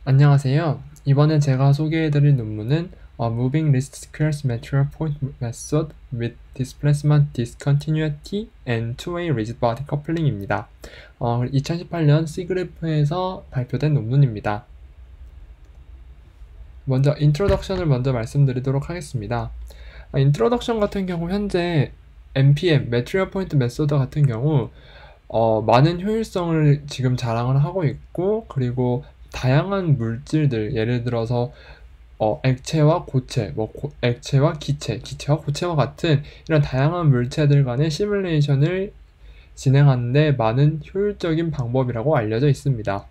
안녕하세요. 이번에 제가 소개해드릴 논문은 Moving Least Squares Material Point Method with Displacement Discontinuity and Two-Way Rigid Body Coupling입니다. 2018년 C그래프에서 발표된 논문입니다. 먼저 인트로덕션을 먼저 말씀드리도록 하겠습니다. 인트로덕션 같은 경우 현재 MPM, Material Point Method 같은 경우 많은 효율성을 지금 자랑을 하고 있고, 그리고 다양한 물질들, 예를 들어서 액체와 고체, 액체와 기체, 기체와 고체와 같은 이런 다양한 물체들 간의 시뮬레이션을 진행하는데 많은 효율적인 방법이라고 알려져 있습니다.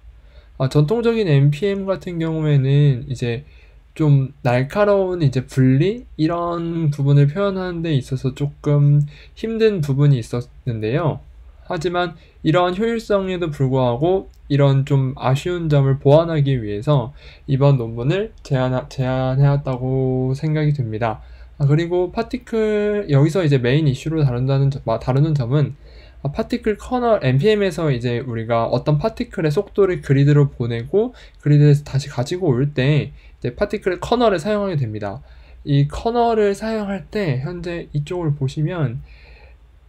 전통적인 NPM 같은 경우에는 이제 좀 날카로운 이제 분리 이런 부분을 표현하는 데 있어서 조금 힘든 부분이 있었는데요. 하지만 이러한 효율성에도 불구하고 이런 좀 아쉬운 점을 보완하기 위해서 이번 논문을 제안해왔다고 생각이 듭니다. 그리고 파티클, 여기서 이제 메인 이슈로 다루는 점은 파티클 커널, NPM에서 이제 우리가 어떤 파티클의 속도를 그리드로 보내고 그리드에서 다시 가지고 올 때 이제 파티클의 커널을 사용하게 됩니다. 이 커널을 사용할 때 현재 이쪽을 보시면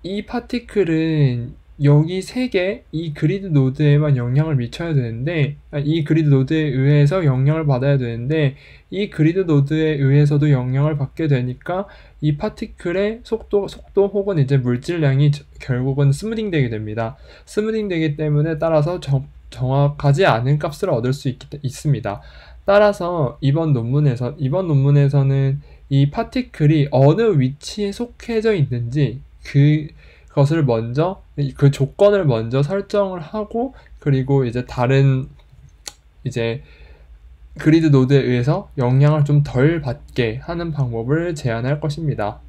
이 파티클은 여기 3개, 이 그리드 노드에만 영향을 미쳐야 되는데, 이 그리드 노드에 의해서 영향을 받아야 되는데, 이 그리드 노드에 의해서도 영향을 받게 되니까 이 파티클의 속도 혹은 이제 물질량이 결국은 스무딩 되게 됩니다. 스무딩 되기 때문에 따라서 정확하지 않은 값을 얻을 수 있습니다. 따라서 이번 논문에서는 이 파티클이 어느 위치에 속해져 있는지 그것을 먼저, 그 조건을 먼저 설정을 하고, 그리고 이제 다른 이제 그리드 노드에 의해서 영향을 좀 덜 받게 하는 방법을 제안할 것입니다.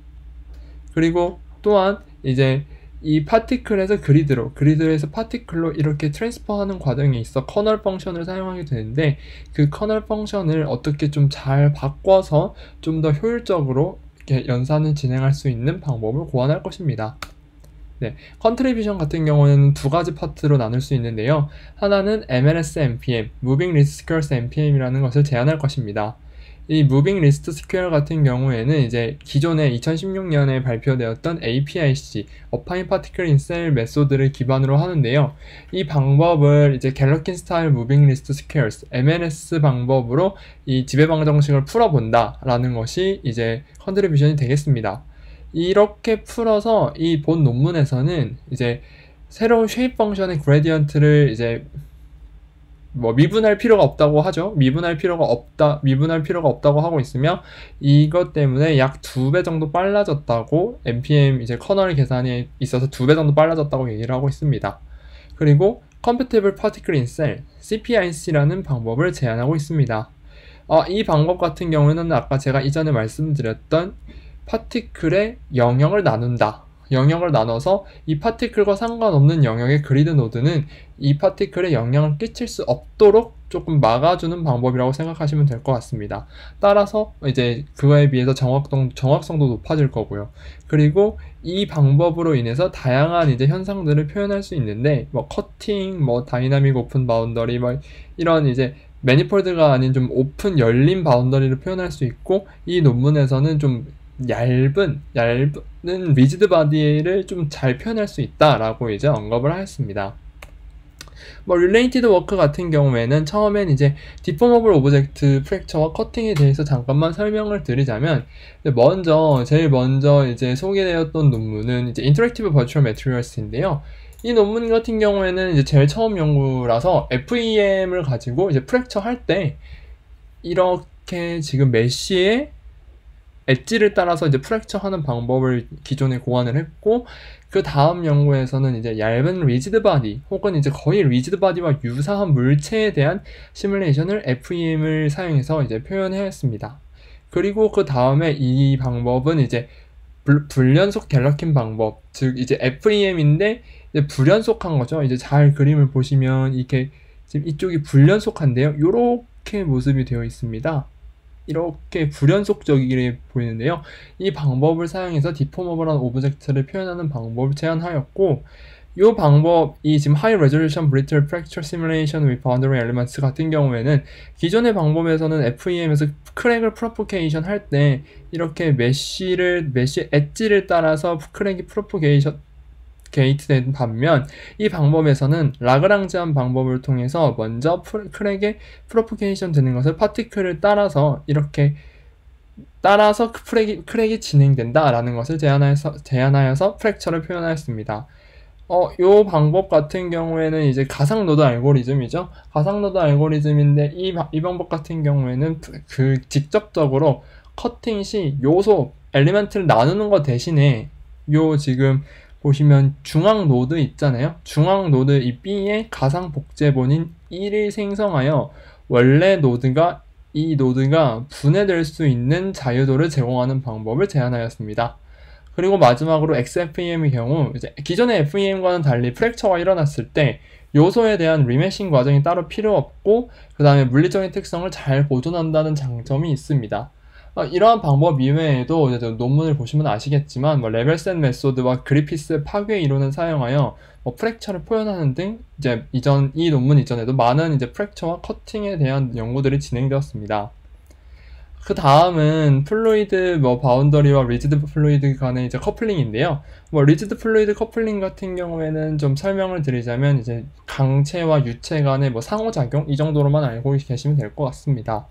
그리고 또한 이제 이 파티클에서 그리드에서 파티클로 이렇게 트랜스퍼하는 과정에 있어 커널 펑션을 사용하게 되는데, 그 커널 펑션을 어떻게 좀 잘 바꿔서 좀 더 효율적으로 이렇게 연산을 진행할 수 있는 방법을 고안할 것입니다. 네, 컨트리뷰션 같은 경우는 2가지 파트로 나눌 수 있는데요. 하나는 MLS NPM, Moving Least Squares NPM이라는 것을 제안할 것입니다. 이 Moving Least Square 같은 경우에는 이제 기존에 2016년에 발표되었던 APIC, Affine Particle in Cell 메소드를 기반으로 하는데요. 이 방법을 이제 갤러킨 스타일 Moving Least Squares, MLS 방법으로 이 지배방 정식을 풀어본다라는 것이 이제 컨트리뷰션이 되겠습니다. 이렇게 풀어서 이 본 논문에서는 이제 새로운 쉐입 펑션의 그레디언트를 이제 미분할 필요가 없다고 하죠. 미분할 필요가 없다고 하고 있으며, 이것 때문에 약 2배 정도 빨라졌다고 NPM 이제 커널 계산에 있어서 2배 정도 빨라졌다고 얘기를 하고 있습니다. 그리고 Compatible Particle in Cell, CPIC라는 방법을 제안하고 있습니다. 이 방법 같은 경우에는 아까 제가 이전에 말씀드렸던 파티클의 영역을 나눠서 이 파티클과 상관없는 영역의 그리드 노드는 이 파티클에 영향을 끼칠 수 없도록 조금 막아주는 방법이라고 생각하시면 될 것 같습니다. 따라서 이제 그거에 비해서 정확성도 높아질 거고요. 그리고 이 방법으로 인해서 다양한 이제 현상들을 표현할 수 있는데, 커팅, 다이나믹 오픈 바운더리, 이런 이제 매니폴드가 아닌 좀 오픈 열린 바운더리를 표현할 수 있고, 이 논문에서는 좀 얇은 리지드 바디를 좀 잘 표현할 수 있다라고 이제 언급을 하였습니다. 릴레이티드 워크 같은 경우에는 처음엔 이제 디포머블 오브젝트 프랙처와 커팅에 대해서 잠깐만 설명을 드리자면, 제일 먼저 이제 소개되었던 논문은 이제 인터랙티브 버추얼 매트리얼스인데요. 이 논문 같은 경우에는 이제 제일 처음 연구라서 FEM을 가지고 이제 프랙처 할 때 이렇게 지금 메쉬에 엣지를 따라서 이제 프랙처 하는 방법을 기존에 고안을 했고, 그 다음 연구에서는 이제 얇은 리지드 바디 혹은 이제 거의 리지드 바디와 유사한 물체에 대한 시뮬레이션을 FEM을 사용해서 이제 표현했습니다. 그리고 그 다음에 이 방법은 이제 불연속 갤러킨 방법, 즉 이제 FEM인데 이제 불연속한 거죠. 이제 잘 그림을 보시면 이게 지금 이쪽이 불연속한데요. 이렇게 모습이 되어 있습니다. 이렇게 불연속적이게 보이는데요. 이 방법을 사용해서 디포머블한 오브젝트를 표현하는 방법을 제안하였고, 이 방법이 지금 High Resolution Brittle Fracture Simulation with Boundary Elements 같은 경우에는 기존의 방법에서는 FEM에서 크랙을 프로포게이션 할 때 이렇게 메쉬 엣지를 따라서 크랙이 프로포게이션 게이트된 반면 이 방법에서는 라그랑지안 방법을 통해서 먼저 크랙의 프로포게이션 되는 것을 파티클을 따라서 이렇게 크랙이 진행된다라는 것을 제안하여서 프랙처를 표현하였습니다. 요 방법 같은 경우에는 이제 가상노드 알고리즘이죠. 가상노드 알고리즘인데 이 방법 같은 경우에는 직접적으로 커팅 시 요소, 엘리멘트를 나누는 것 대신에 요 지금 보시면 중앙 노드 있잖아요. 중앙 노드 이 B의 가상 복제본인 1을 생성하여 원래 이 노드가 분해될 수 있는 자유도를 제공하는 방법을 제안하였습니다. 그리고 마지막으로 XFEM의 경우 이제 기존의 FEM과는 달리 프랙처가 일어났을 때 요소에 대한 리메싱 과정이 따로 필요 없고 그 다음에 물리적인 특성을 잘 보존한다는 장점이 있습니다. 이러한 방법 이외에도 이제 논문을 보시면 아시겠지만 레벨셋 메소드와 그리피스의 파괴 이론을 사용하여 프랙처를 표현하는 등 이제 이 논문 이전에도 많은 이제 프랙처와 커팅에 대한 연구들이 진행되었습니다. 그 다음은 플루이드 바운더리와 리지드 플루이드 간의 이제 커플링인데요. 리지드 플루이드 커플링 같은 경우에는 좀 설명을 드리자면 이제 강체와 유체 간의 상호작용 이 정도로만 알고 계시면 될 것 같습니다.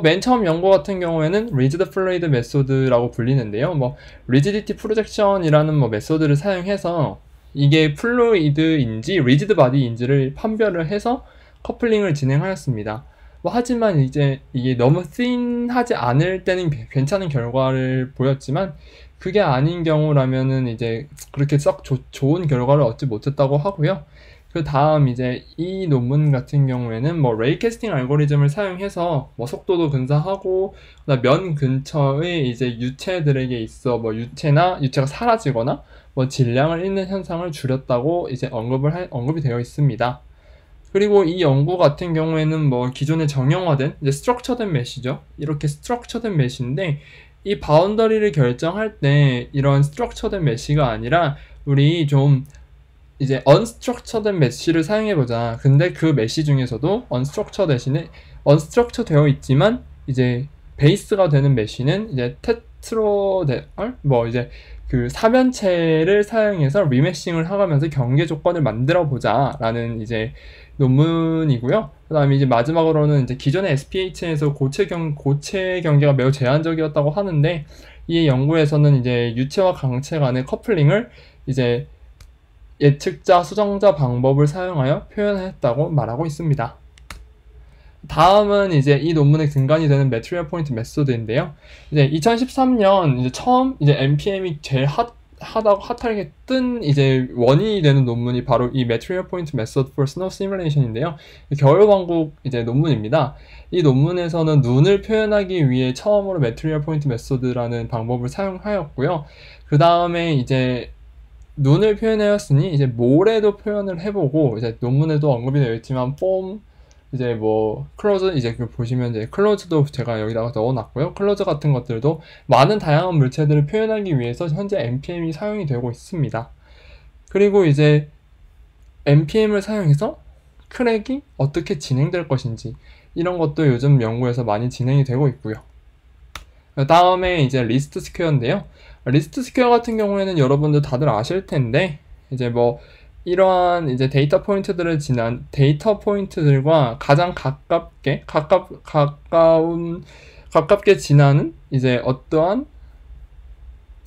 맨 처음 연구 같은 경우에는 리지드 플루이드 메소드라고 불리는데요. 리지디티 프로젝션이라는 메소드를 사용해서 이게 플루이드인지 리지드 바디인지를 판별을 해서 커플링을 진행하였습니다. 하지만 이제 이게 너무 thin하지 않을 때는 괜찮은 결과를 보였지만 그게 아닌 경우라면은 이제 그렇게 썩 좋은 결과를 얻지 못했다고 하고요. 그 다음 이제 이 논문 같은 경우에는 레이 캐스팅 알고리즘을 사용해서 속도도 근사하고 면 근처의 이제 유체들에게 있어 유체가 사라지거나 질량을 잃는 현상을 줄였다고 이제 언급이 되어 있습니다. 그리고 이 연구 같은 경우에는 기존에 정형화된 이제 스트럭처된 메시죠. 이렇게 스트럭처된 메시인데 이 바운더리를 결정할 때 이런 스트럭처된 메시가 아니라 우리 좀 이제 unstructured 메시를 사용해보자. 근데 그 메시 중에서도 unstructured 대신에 unstructured 되어 있지만 이제 베이스가 되는 메시는 이제 이제 그 사면체를 사용해서 리메싱을 하면서 경계 조건을 만들어 보자 라는 이제 논문이고요. 그 다음에 이제 마지막으로는 이제 기존의 SPH에서 고체 경계가 매우 제한적이었다고 하는데 이 연구에서는 이제 유체와 강체 간의 커플링을 이제 예측자, 수정자 방법을 사용하여 표현했다고 말하고 있습니다. 다음은 이제 이 논문의 근간이 되는 Material Point Method인데요. 이제 2013년 이제 처음 이제 NPM이 제일 핫하게 뜬 이제 원인이 되는 논문이 바로 이 Material Point Method for Snow Simulation인데요. 겨울왕국 이제 논문입니다. 이 논문에서는 눈을 표현하기 위해 처음으로 Material Point Method라는 방법을 사용하였고요. 그 다음에 이제 눈을 표현하였으니 이제 모래도 표현을 해보고 이제 논문에도 언급이 되어 있지만 폼 이제 클로즈 이제 보시면 이제 클로즈도 제가 여기다가 넣어놨고요. 클로즈 같은 것들도 많은 다양한 물체들을 표현하기 위해서 현재 NPM이 사용이 되고 있습니다. 그리고 이제 NPM을 사용해서 크랙이 어떻게 진행될 것인지 이런 것도 요즘 연구에서 많이 진행이 되고 있고요. 그 다음에 이제 리스트 스퀘어인데요. 리스트 스퀘어 같은 경우에는 여러분들 다들 아실 텐데 이제 이러한 이제 데이터 포인트들과 가장 가깝게 지나는 이제 어떠한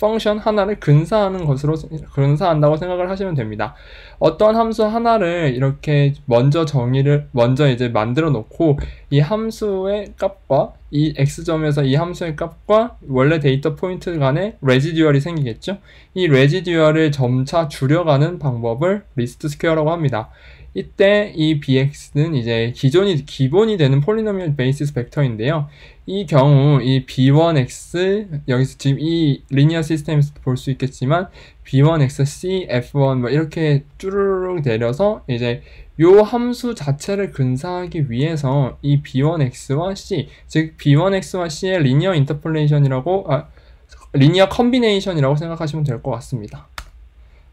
펑션 하나를 근사한다고 생각을 하시면 됩니다. 어떠한 함수 하나를 이렇게 먼저 이제 만들어 놓고 이 함수의 값과 이 x점에서 이 함수의 값과 원래 데이터 포인트 간의 레지듀얼이 생기겠죠. 이 레지듀얼을 점차 줄여가는 방법을 리스트 스퀘어라고 합니다. 이때 이 bx는 이제 기본이 되는 폴리노미얼 베이시스 벡터인데요. 이 경우 이 b1x 여기서 지금 이 리니어 시스템에서 볼 수 있겠지만 b1x, c, f1 이렇게 쭈르륵 내려서 이제 요 함수 자체를 근사하기 위해서 이 b1x와 c, 즉 b1x와 c의 리니어 인터폴레이션이라고 리니어 컨비네이션이라고 생각하시면 될 것 같습니다.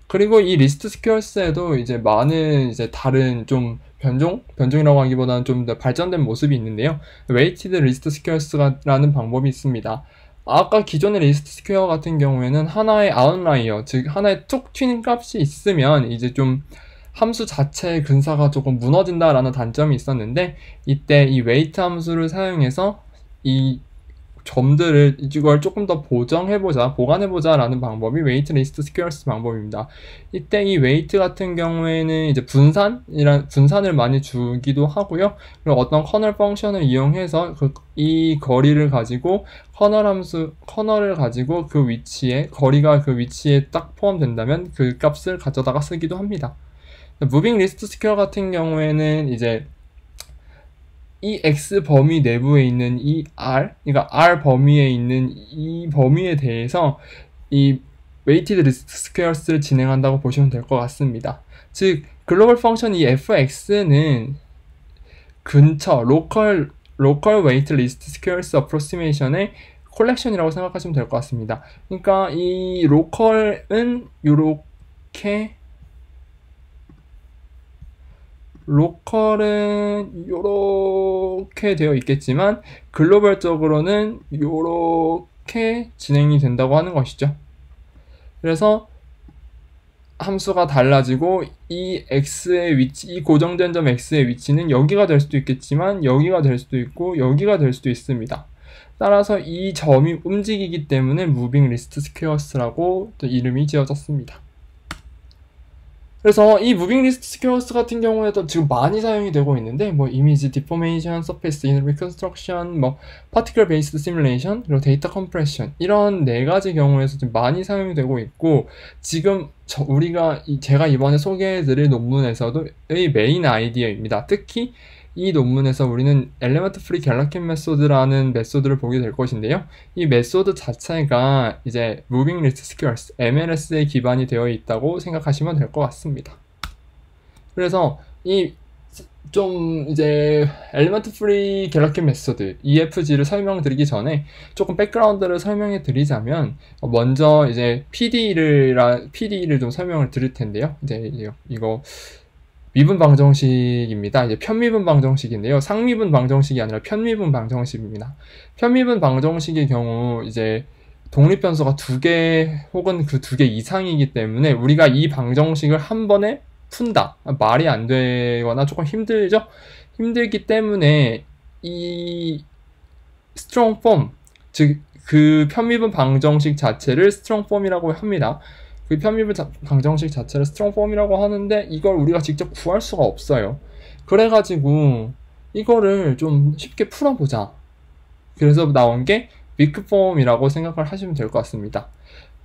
그리고 이 리스트 스퀘어스에도 이제 많은 이제 다른 좀 변종이라고 하기보다는 좀 더 발전된 모습이 있는데요. 웨이티드 리스트 스퀘어스라는 방법이 있습니다. 아까 기존의 리스트 스퀘어 같은 경우에는 하나의 아웃라이어, 즉 하나의 툭 튀는 값이 있으면 이제 좀 함수 자체의 근사가 조금 무너진다라는 단점이 있었는데, 이때 이 웨이트 함수를 사용해서 이 점들을 이걸 조금 더 보관해보자 라는 방법이 웨이트 리스트 스퀘어스 방법입니다. 이때 이 웨이트 같은 경우에는 이제 분산을 많이 주기도 하고요. 그리고 어떤 커널 펑션을 이용해서 이 거리를 가지고 커널을 가지고 그 위치에, 거리가 그 위치에 딱 포함된다면 그 값을 가져다가 쓰기도 합니다. 무빙 리스트 스퀘어 같은 경우에는 이제 이 X 범위 내부에 있는 이 R, 그러니까 R 범위에 있는 이 범위에 대해서 이 웨이티드 리스트 스퀘어스를 진행한다고 보시면 될 것 같습니다. 즉, 글로벌 펑션 이 fx는 근처, 로컬 웨이트 리스트 스퀘어스 어프로시메이션의 콜렉션이라고 생각하시면 될 것 같습니다. 그러니까 이 로컬은 요렇게 되어 있겠지만 글로벌적으로는 요렇게 진행이 된다고 하는 것이죠. 그래서 함수가 달라지고 이 x의 위치, 이 고정된 점 x의 위치는 여기가 될 수도 있겠지만 여기가 될 수도 있고 여기가 될 수도 있습니다. 따라서 이 점이 움직이기 때문에 무빙 리스트 스퀘어스라고 또 이름이 지어졌습니다. 그래서 이 무빙 리스트 스퀘어스 같은 경우에도 지금 많이 사용이 되고 있는데, 뭐 이미지 디포메이션, 서페이스 리컨스트럭션, 뭐 파티클 베이스드 시뮬레이션, 그리고 데이터 컴프레션, 이런 4가지 경우에서 좀 많이 사용이 되고 있고, 지금 제가 이번에 소개해드릴 논문에서도 의 메인 아이디어입니다. 특히 이 논문에서 우리는 엘리먼트 프리 갤러킨 메소드라는 메소드를 보게 될 것인데요. 이 메소드 자체가 이제 무빙 리스트 스퀘어스, MLS에 기반이 되어 있다고 생각하시면 될 것 같습니다. 그래서 이 좀 이제 엘리먼트 프리 갤러킨 메소드 EFG를 설명드리기 전에 조금 백그라운드를 설명해 드리자면, 먼저 이제 PDE를 좀 설명을 드릴 텐데요. 이제 이거 미분 방정식입니다. 이제 편미분 방정식인데요. 상미분 방정식이 아니라 편미분 방정식입니다. 편미분 방정식의 경우 이제 독립변수가 2개 혹은 그 2개 이상이기 때문에 우리가 이 방정식을 한 번에 푼다. 말이 안 되거나 조금 힘들죠? 힘들기 때문에 이 스트롱 폼, 즉 그 편미분 방정식 자체를 스트롱 폼이라고 합니다. 그 편미분 방정식 자체를 스트롱 폼이라고 하는데 이걸 우리가 직접 구할 수가 없어요. 그래가지고 이거를 좀 쉽게 풀어보자. 그래서 나온 게 위크 폼이라고 생각을 하시면 될 것 같습니다.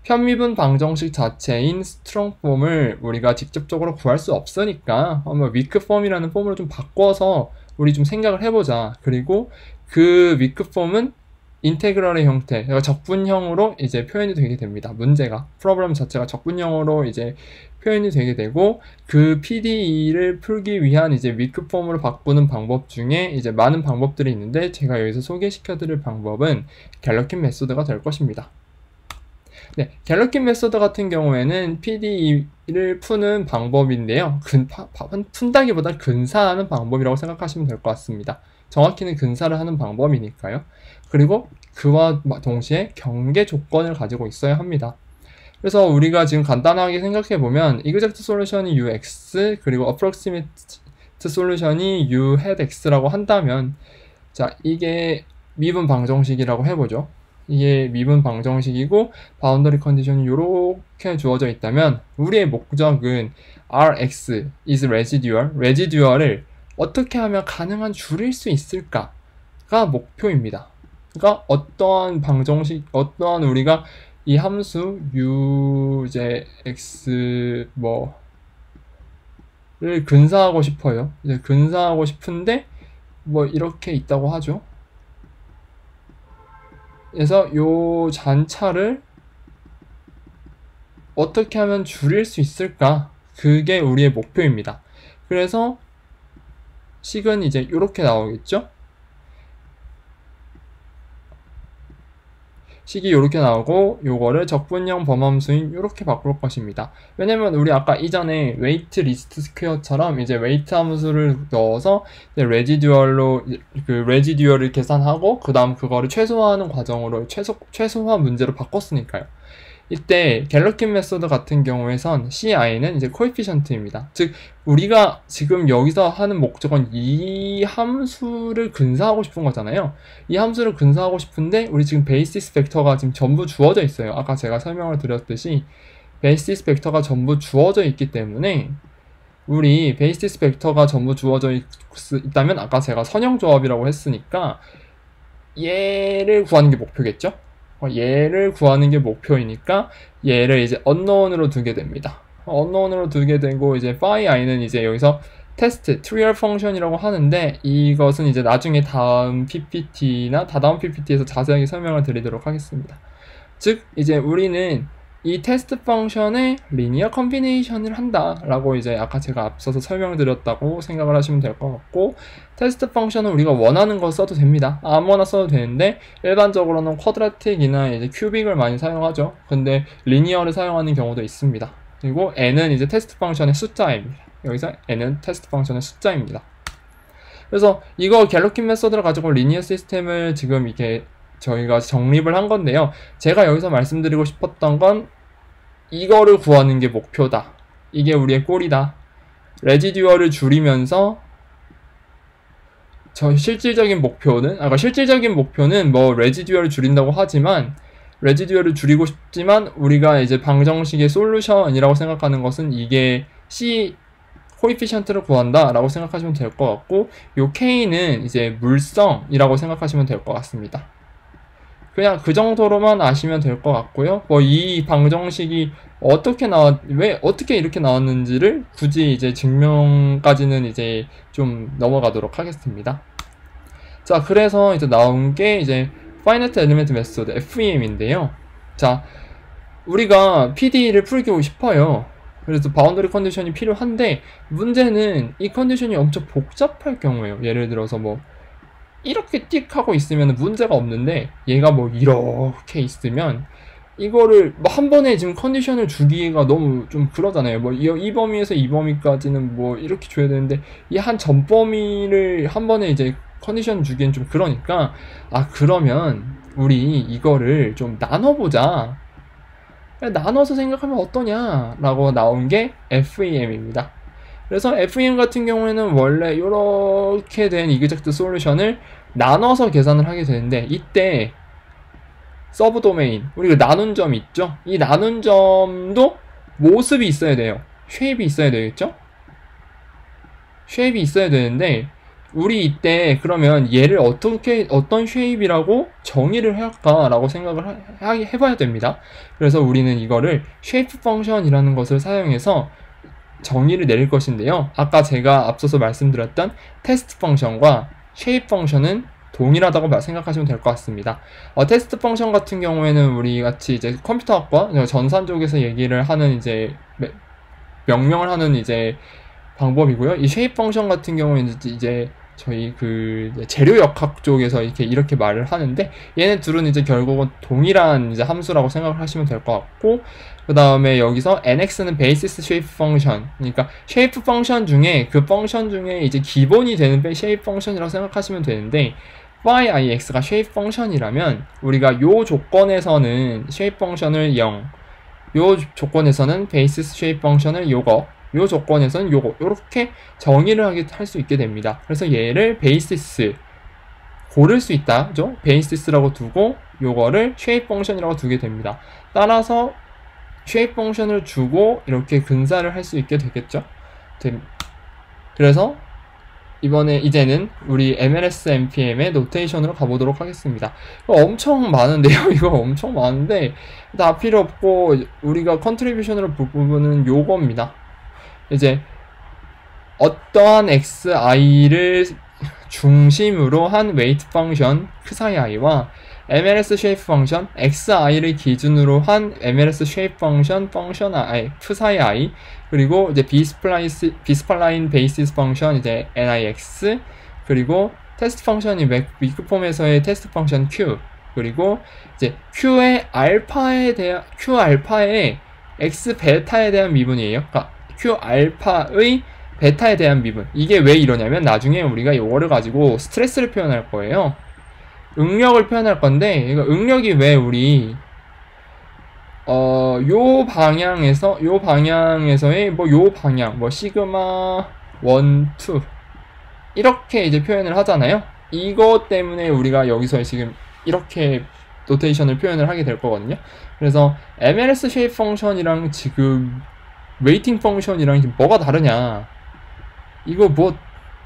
편미분 방정식 자체인 스트롱 폼을 우리가 직접적으로 구할 수 없으니까 한번 위크 폼이라는 폼으로 좀 바꿔서 우리 좀 생각을 해보자. 그리고 그 위크 폼은 인테그럴의 형태, 그러니까 적분형으로 이제 표현이 되게 됩니다. 문제가, 프로그램 자체가 적분형으로 이제 표현이 되게 되고, 그 PDE를 풀기 위한 이제 위크 폼으로 바꾸는 방법 중에 이제 많은 방법들이 있는데, 제가 여기서 소개시켜 드릴 방법은 갤러킨 메소드가 될 것입니다. 네, 갤러킨 메소드 같은 경우에는 PDE를 푸는 방법인데요. 푼다기보다 근사하는 방법이라고 생각하시면 될 것 같습니다. 정확히는 근사를 하는 방법이니까요. 그리고 그와 동시에 경계 조건을 가지고 있어야 합니다. 그래서 우리가 지금 간단하게 생각해보면 exact 솔루션이 UX 그리고 approximate 솔루션이 U hat X라고 한다면, 자, 이게 미분 방정식이라고 해보죠. 이게 미분 방정식이고 바운더리 컨디션이 이렇게 주어져 있다면 우리의 목적은 Rx is residual을 어떻게 하면 가능한 줄일 수 있을까가 목표입니다. 그러니까 어떠한 우리가 이 함수 UJX 를 근사하고 싶어요. 이제 근사하고 싶은데 뭐 이렇게 있다고 하죠. 그래서 요 잔차를 어떻게 하면 줄일 수 있을까? 그게 우리의 목표입니다. 그래서 식은 이제 이렇게 나오겠죠? 식이 이렇게 나오고 요거를 적분형 범함수인 이렇게 바꿀 것입니다. 왜냐면 우리 아까 이전에 웨이트 리스트 스퀘어처럼 이제 웨이트 함수를 넣어서 이제 레지듀얼을 계산하고 그 다음 그거를 최소화하는 과정으로 최소화 문제로 바꿨으니까요. 이때 갤러킨 메소드 같은 경우에선 CI는 이제 코에피션트입니다. 즉 우리가 지금 여기서 하는 목적은 이 함수를 근사하고 싶은 거잖아요. 이 함수를 근사하고 싶은데 우리 지금 베이시스 벡터가 지금 전부 주어져 있어요. 아까 제가 설명을 드렸듯이 베이시스 벡터가 전부 주어져 있기 때문에 우리 베이시스 벡터가 전부 주어져 있다면 아까 제가 선형 조합이라고 했으니까 얘를 구하는 게 목표겠죠? 얘를 구하는 게 목표이니까 얘를 이제 unknown으로 두게 됩니다. unknown으로 두게 되고 이제 phi i는 이제 여기서 테스트, 트리얼 펑션이라고 하는데 이것은 이제 나중에 다음 PPT나 다다음 PPT에서 자세하게 설명을 드리도록 하겠습니다. 즉 이제 우리는 이 테스트 펑션의 리니어 컨비네이션을 한다 라고 이제 아까 제가 앞서서 설명드렸다고 생각을 하시면 될 것 같고, 테스트 펑션은 우리가 원하는 거 써도 됩니다. 아무거나 써도 되는데 일반적으로는 쿼드라틱이나 이제 큐빅을 많이 사용하죠. 근데 리니어를 사용하는 경우도 있습니다. 그리고 n은 이제 테스트 펑션의 숫자입니다. 여기서 n은 테스트 펑션의 숫자입니다. 그래서 이거 갤러킨 메소드를 가지고 리니어 시스템을 지금 이렇게 저희가 정립을 한 건데요. 제가 여기서 말씀드리고 싶었던 건 이거를 구하는 게 목표다. 이게 우리의 골이다. 레지듀얼을 줄이면서 저 실질적인 목표는 뭐 레지듀얼을 줄인다고 하지만 레지듀얼을 줄이고 싶지만 우리가 이제 방정식의 솔루션이라고 생각하는 것은 이게 C 코에피션트를 구한다 라고 생각하시면 될 것 같고, 요 K는 이제 물성이라고 생각하시면 될 것 같습니다. 그냥 그 정도로만 아시면 될 것 같고요. 뭐 이 방정식이 왜 어떻게 이렇게 나왔는지를 굳이 이제 증명까지는 이제 좀 넘어가도록 하겠습니다. 자, 그래서 이제 나온 게 이제 Finite Element Method, FEM인데요. 자, 우리가 PDE를 풀고 싶어요. 그래서 바운더리 컨디션이 필요한데 문제는 이 컨디션이 엄청 복잡할 경우에요. 예를 들어서 뭐 이렇게 띡 하고 있으면 문제가 없는데 얘가 뭐 이렇게 있으면 이거를 뭐 한 번에 지금 컨디션을 주기가 너무 좀 그러잖아요. 뭐 이 범위에서 이 범위까지는 뭐 이렇게 줘야 되는데 이 한 전 범위를 한 번에 이제 컨디션 주기엔 좀 그러니까 그러면 우리 이거를 좀 나눠보자. 나눠서 생각하면 어떠냐 라고 나온 게 FEM입니다. 그래서 FEM 같은 경우에는 원래 이렇게 된 이그젝트 솔루션을 나눠서 계산을 하게 되는데 이때 서브 도메인, 우리가 나눈 점이 있죠? 이 나눈 점도 모습이 있어야 돼요. 쉐입이 있어야 되겠죠? 쉐입이 있어야 되는데 우리 이때 그러면 얘를 어떤 쉐입이라고 정의를 할까라고 생각을 해봐야 됩니다. 그래서 우리는 이거를 쉐이프 펑션이라는 것을 사용해서 정의를 내릴 것인데요. 아까 제가 앞서서 말씀드렸던 테스트 펑션과 쉐이프 펑션은 동일하다고 생각하시면 될 것 같습니다. 테스트 펑션 같은 경우에는 우리 같이 이제 컴퓨터학과 전산 쪽에서 얘기를 하는 이제 명령을 하는 이제 방법이고요. 이 쉐이프 펑션 같은 경우에는 이제 저희 그 재료 역학 쪽에서 이렇게 말을 하는데 얘네 둘은 이제 결국은 동일한 이제 함수라고 생각을 하시면 될 것 같고, 그 다음에 여기서 nx는 베이시스 쉐이프 펑션, 그러니까 쉐이프 펑션 중에 그 펑션 중에 이제 기본이 되는 쉐이프 펑션이라고 생각하시면 되는데 phi ix가 쉐이프 펑션이라면 우리가 요 조건에서는 쉐이프 펑션을 0, 요 조건에서는 베이시스 쉐이프 펑션을 요거, 요 조건에서는 요거 요렇게 정의를 할 수 있게 됩니다. 그래서 얘를 베이시스 고를 수 있다, 그죠? 베이시스라고 두고 요거를 쉐이프 펑션이라고 두게 됩니다. 따라서 쉐이프 펑션을 주고 이렇게 근사를 할 수 있게 되겠죠? 그래서 이제는 우리 MLS NPM의 노테이션으로 가보도록 하겠습니다. 엄청 많은데요. 이거 엄청 많은데 다 필요 없고 우리가 컨트리뷰션으로 볼 부분은 요겁니다. 이제 어떠한 xi를 중심으로 한 웨이트 펑션 크사이 i와 MLS 쉐이프 펑션 xi를 기준으로 한 MLS 쉐이프 펑션 i 프사이 i, 그리고 이제 비스플라인 베이시스 펑션 이제 nix, 그리고 테스트 펑션이 위크폼에서의 테스트 펑션 q, 그리고 이제 Q의 X 베타에 대한 미분이에요. 그러니까 Q 알파의 베타에 대한 미분. 이게 왜 이러냐면 나중에 우리가 이거를 가지고 스트레스를 표현할 거예요. 응력을 표현할 건데, 이거 응력이 왜 우리 요 방향에서의 요 방향, 시그마 1, 2 이렇게 이제 표현을 하잖아요. 이거 때문에 우리가 여기서 지금 이렇게 노테이션을 표현을 하게 될 거거든요. 그래서 MLS 쉐입 펑션이랑 지금 웨이팅 펑션이랑 지금 뭐가 다르냐, 이거 뭐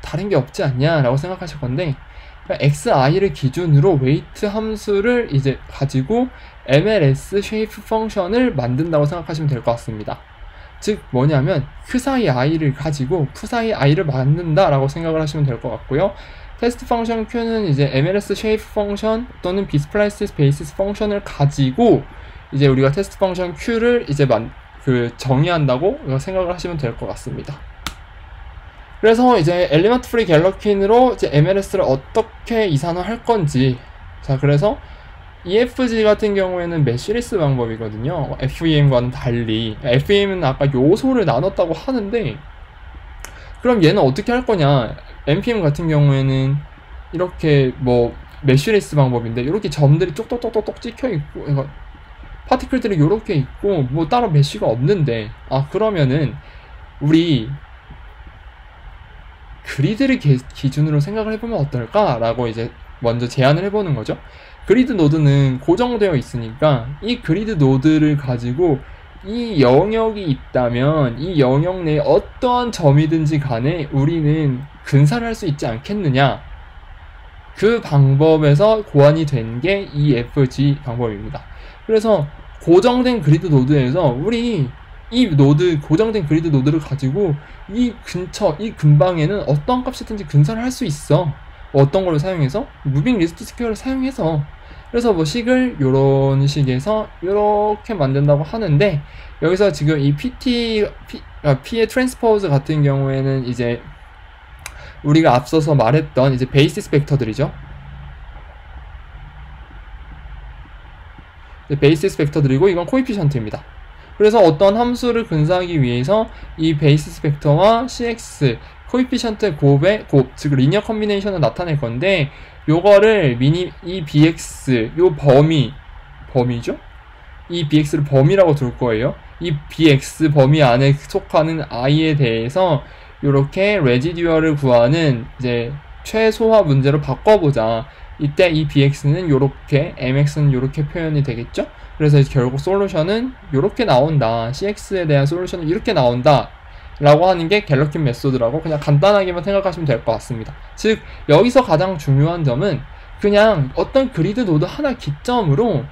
다른 게 없지 않냐 라고 생각하실 건데, xi를 기준으로 웨이트 함수를 이제 가지고 MLS 쉐이프 펑션을 만든다고 생각하시면 될 것 같습니다. 즉 뭐냐면 q 사이 i를 가지고 푸 사이 i를 만든다 라고 생각을 하시면 될 것 같고요. 테스트 펑션 q는 이제 MLS 쉐이프 펑션 또는 비스플라이시스 베이시스 펑션을 가지고 이제 우리가 테스트 펑션 q를 이제 정의한다고 생각을 하시면 될 것 같습니다. 그래서 이제 엘리먼트 프리 갤러킨으로 이제 MLS를 어떻게 이산화할 건지, 자 그래서 EFG 같은 경우에는 매시리스 방법이거든요. FEM과는 달리. FEM은 아까 요소를 나눴다고 하는데, 그럼 얘는 어떻게 할 거냐? NPM 같은 경우에는 이렇게 매시리스 방법인데 이렇게 점들이 똑똑똑똑 찍혀 있고, 그러니까 파티클들이 이렇게 있고 따로 메쉬가 없는데, 그러면은 우리 그리드를 기준으로 생각을 해보면 어떨까라고 이제 먼저 제안을 해보는 거죠. 그리드 노드는 고정되어 있으니까 이 그리드 노드를 가지고 이 영역이 있다면 이 영역 내에 어떠한 점이든지 간에 우리는 근사를 할 수 있지 않겠느냐, 그 방법에서 고안이 된 게 EFG 방법입니다. 그래서 고정된 그리드 노드에서 우리 고정된 그리드 노드를 가지고 이 근방에는 어떤 값이든지 근사를 할 수 있어. 어떤 걸로 사용해서? 무빙 리스트 스퀘어를 사용해서. 그래서 식을 요런 식에서 요렇게 만든다고 하는데, 여기서 지금 이 P의 트랜스포즈 같은 경우에는 이제 우리가 앞서서 말했던 이제 베이시스 벡터들이죠. 베이시스 벡터들이고 이건 코에피션트입니다. 그래서 어떤 함수를 근사하기 위해서 이 베이시스 벡터와 CX 코에피션트 곱, 즉 리니어 컨비네이션을 나타낼 건데, 요거를 이 BX 요 범위죠? 이 BX를 범위라고 둘 거예요. 이 BX 범위 안에 속하는 i에 대해서 요렇게 레지듀얼을 구하는 이제 최소화 문제로 바꿔보자. 이때 이 BX는 요렇게, MX는 요렇게 표현이 되겠죠? 그래서 결국 솔루션은 요렇게 나온다. CX에 대한 솔루션은 이렇게 나온다. 라고 하는 게 갤러킨 메소드라고 그냥 간단하게만 생각하시면 될 것 같습니다. 즉, 여기서 가장 중요한 점은 그냥 어떤 그리드 노드 하나 기점으로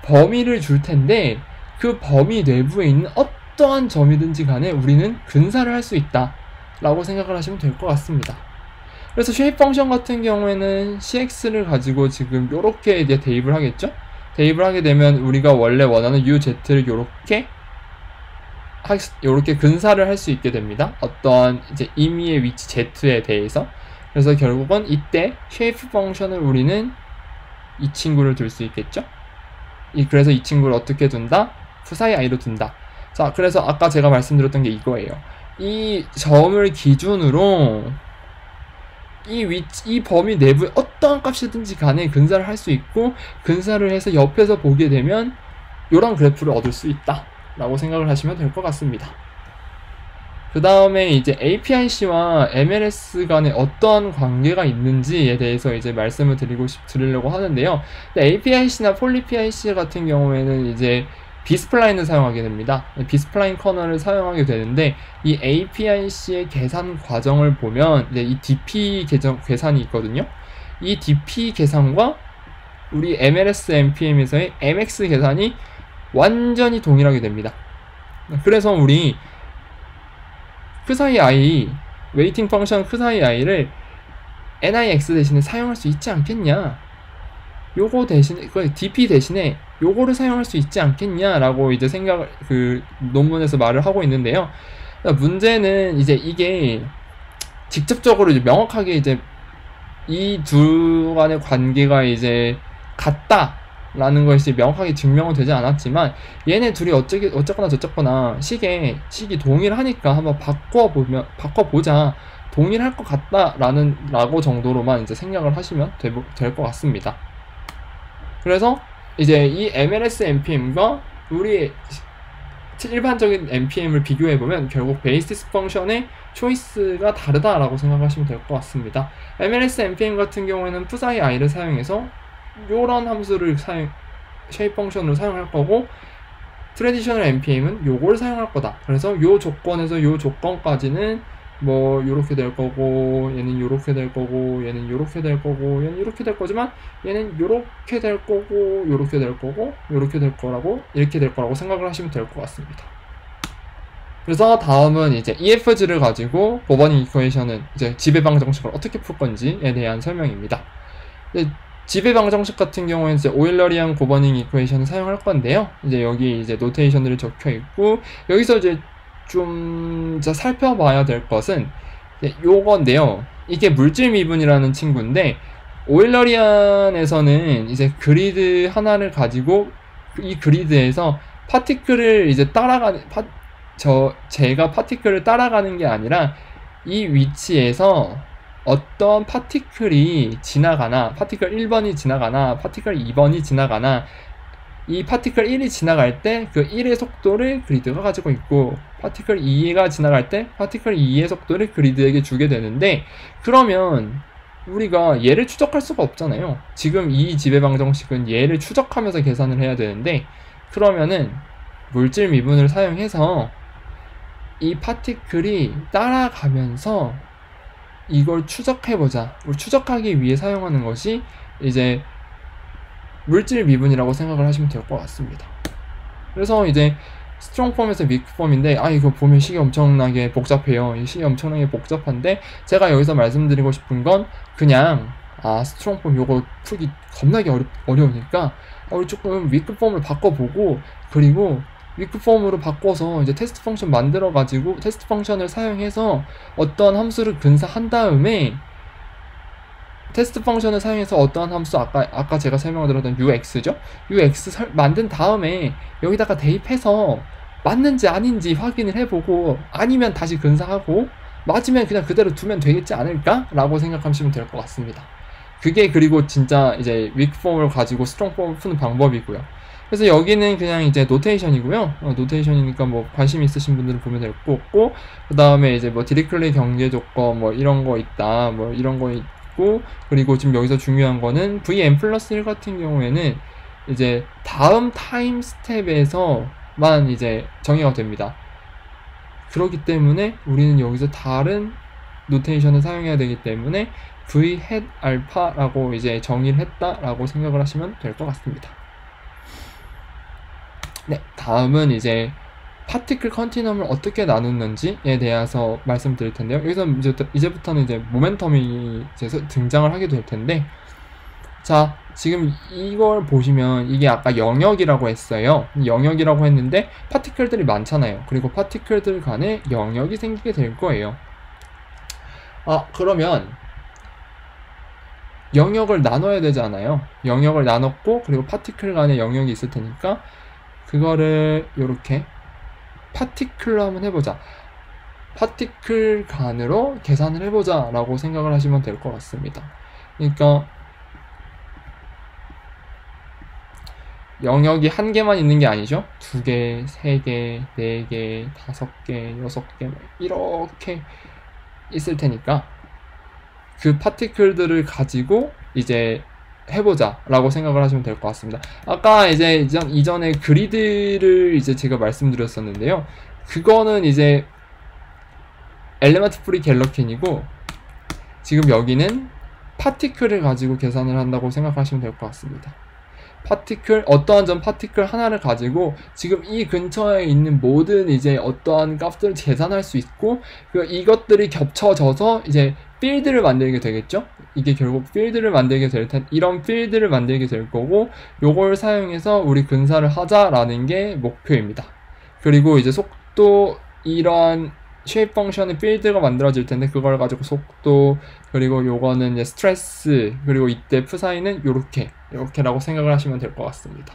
범위를 줄 텐데, 그 범위 내부에 있는 어떠한 점이든지 간에 우리는 근사를 할 수 있다. 라고 생각을 하시면 될 것 같습니다. 그래서 쉐입 펑션 같은 경우에는 CX를 가지고 지금 요렇게 이제 대입을 하겠죠? 대입을 하게 되면 우리가 원래 원하는 UZ를 요렇게 근사를 할 수 있게 됩니다. 어떠한 이제 임의의 위치 Z에 대해서. 그래서 결국은 이때 쉐이프 펑션을 우리는 이 친구를 둘 수 있겠죠? 그래서 이 친구를 어떻게 둔다? 푸사이 i로 둔다. 자, 그래서 아까 제가 말씀드렸던 게 이거예요. 이 점을 기준으로 이 범위 내부에 어떠한 값이든지 간에 근사를 할 수 있고, 근사를 해서 옆에서 보게 되면 이런 그래프를 얻을 수 있다 라고 생각을 하시면 될 것 같습니다. 그 다음에 이제 APIC와 MLS 간에 어떠한 관계가 있는지에 대해서 이제 말씀을 드리려고 하는데요. APIC나 폴리PIC 같은 경우에는 이제 비스플라인을 사용하게 됩니다. 비스플라인 커널을 사용하게 되는데, 이 APIC의 계산 과정을 보면 이제 이 DP 계산이 있거든요. 이 DP 계산과 우리 MLS NPM에서의 MX 계산이 완전히 동일하게 됩니다. 그래서 우리 웨이팅 펑션 크사이 i를 NIX 대신에 사용할 수 있지 않겠냐, 요거 대신에 DP 대신에 요거를 사용할 수 있지 않겠냐라고 이제 논문에서 말을 하고 있는데요. 문제는 이제 이게 직접적으로 이제 명확하게 이제 이 두 간의 관계가 이제 같다라는 것이 명확하게 증명은 되지 않았지만 얘네 둘이 어쨌거나 저쨌거나 식이 동일하니까 한번 바꿔보자. 동일할 것 같다라고 정도로만 이제 생각을 하시면 될 것 같습니다. 그래서 이제 이 MLS NPM과 우리 일반적인 NPM을 비교해보면 결국 베이시스 펑션의 초이스가 다르다라고 생각하시면 될 것 같습니다. MLS NPM 같은 경우에는 푸사이 i를 사용해서 요런 함수를 쉐입 펑션으로 사용할 거고, 트래디셔널 NPM은 요걸 사용할 거다. 그래서 요 조건에서 요 조건까지는 뭐 요렇게 될 거고, 얘는 요렇게 될 거고, 얘는 요렇게 될 거고, 얘는 요렇게 될 거지만 얘는 요렇게 될 거고, 요렇게 될 거고, 요렇게 될 거라고, 이렇게 될 거라고 생각을 하시면 될 것 같습니다. 그래서 다음은 이제 EFG를 가지고 고버닝 이퀘이션은 이제 지배방 정식을 어떻게 풀 건지에 대한 설명입니다. 지배방 정식 같은 경우에는 이제 오일러리안 고버닝 이퀘이션을 사용할 건데요. 이제 여기 이제 노테이션들이 적혀 있고, 여기서 이제 좀 살펴봐야 될 것은 요건데요. 이게 물질 미분이라는 친구인데, 오일러리안에서는 이제 그리드 하나를 가지고 이 그리드에서 파티클을 이제 제가 파티클을 따라가는 게 아니라 이 위치에서 어떤 파티클이 지나가나, 파티클 1번이 지나가나, 파티클 2번이 지나가나, 이 파티클 1이 지나갈 때 그 1의 속도를 그리드가 가지고 있고, 파티클 2가 지나갈 때 파티클 2의 속도를 그리드에게 주게 되는데, 그러면 우리가 얘를 추적할 수가 없잖아요. 지금 이 지배방 정식은 얘를 추적하면서 계산을 해야 되는데, 그러면은 물질 미분을 사용해서 이 파티클이 따라가면서 이걸 추적해보자. 추적하기 위해 사용하는 것이 이제 물질 미분이라고 생각을 하시면 될 것 같습니다. 그래서 이제 스트롱 폼에서 위크 폼인데, 이거 보면 식이 엄청나게 복잡해요. 이 식이 엄청나게 복잡한데, 제가 여기서 말씀드리고 싶은 건 그냥 스트롱 폼 요거 풀기 겁나게 어려우니까 우리 조금 위크 폼을 바꿔보고, 그리고 위크 폼으로 바꿔서 이제 테스트 펑션 만들어가지고 테스트 펑션을 사용해서 어떤 함수를 근사한 다음에, 테스트 펑션을 사용해서 어떠한 함수, 아까 제가 설명드렸던 UX죠? UX 만든 다음에 여기다가 대입해서 맞는지 아닌지 확인을 해보고, 아니면 다시 근사하고, 맞으면 그냥 그대로 두면 되겠지 않을까? 라고 생각하시면 될 것 같습니다. 그게 그리고 진짜 이제 위크 폼을 가지고 스트롱 폼을 푸는 방법이고요. 그래서 여기는 그냥 이제 노테이션이고요. 노테이션이니까 뭐 관심 있으신 분들은 보면 될 것 같고, 그 다음에 이제 뭐 디리클리 경계 조건 뭐 이런 거 있다, 뭐 이런 거 있고, 그리고 지금 여기서 중요한 거는 vn+1 같은 경우에는 이제 다음 타임 스텝에서만 이제 정의가 됩니다. 그렇기 때문에 우리는 여기서 다른 노테이션을 사용해야 되기 때문에 v hat 알파라고 이제 정의를 했다라고 생각을 하시면 될 것 같습니다. 네, 다음은 이제 파티클 컨티넘을 어떻게 나누는지에 대해서 말씀드릴 텐데요. 여기서 이제부터는 이제 모멘텀이 이제 등장을 하게 될 텐데, 자, 지금 이걸 보시면 이게 아까 영역이라고 했어요. 영역이라고 했는데 파티클들이 많잖아요. 그리고 파티클들 간에 영역이 생기게 될 거예요. 그러면 영역을 나눠야 되잖아요. 영역을 나눴고, 그리고 파티클 간에 영역이 있을 테니까 그거를 이렇게 파티클로 한번 해보자. 파티클 간으로 계산을 해보자 라고 생각을 하시면 될 것 같습니다. 그러니까 영역이 한 개만 있는 게 아니죠. 2개, 3개, 4개, 5개, 6개 이렇게 있을 테니까 그 파티클들을 가지고 이제 해보자 라고 생각을 하시면 될 것 같습니다. 아까 이제 이전에 그리드를 이제 제가 말씀드렸었는데요. 그거는 이제 엘레먼트 프리 갤러킨이고, 지금 여기는 파티클을 가지고 계산을 한다고 생각하시면 될 것 같습니다. 어떠한 점 파티클 하나를 가지고 지금 이 근처에 있는 모든 이제 어떠한 값들을 계산할 수 있고, 이것들이 겹쳐져서 이제 필드를 만들게 되겠죠. 이게 결국 필드를 만들게 될 텐데, 이런 필드를 만들게 될 거고, 요걸 사용해서 우리 근사를 하자라는 게 목표입니다. 그리고 이제 속도, 이러한 쉐입 펑션의 필드가 만들어질 텐데 그걸 가지고 속도, 그리고 요거는 이제 스트레스, 그리고 이때 psi는 요렇게라고 생각을 하시면 될 것 같습니다.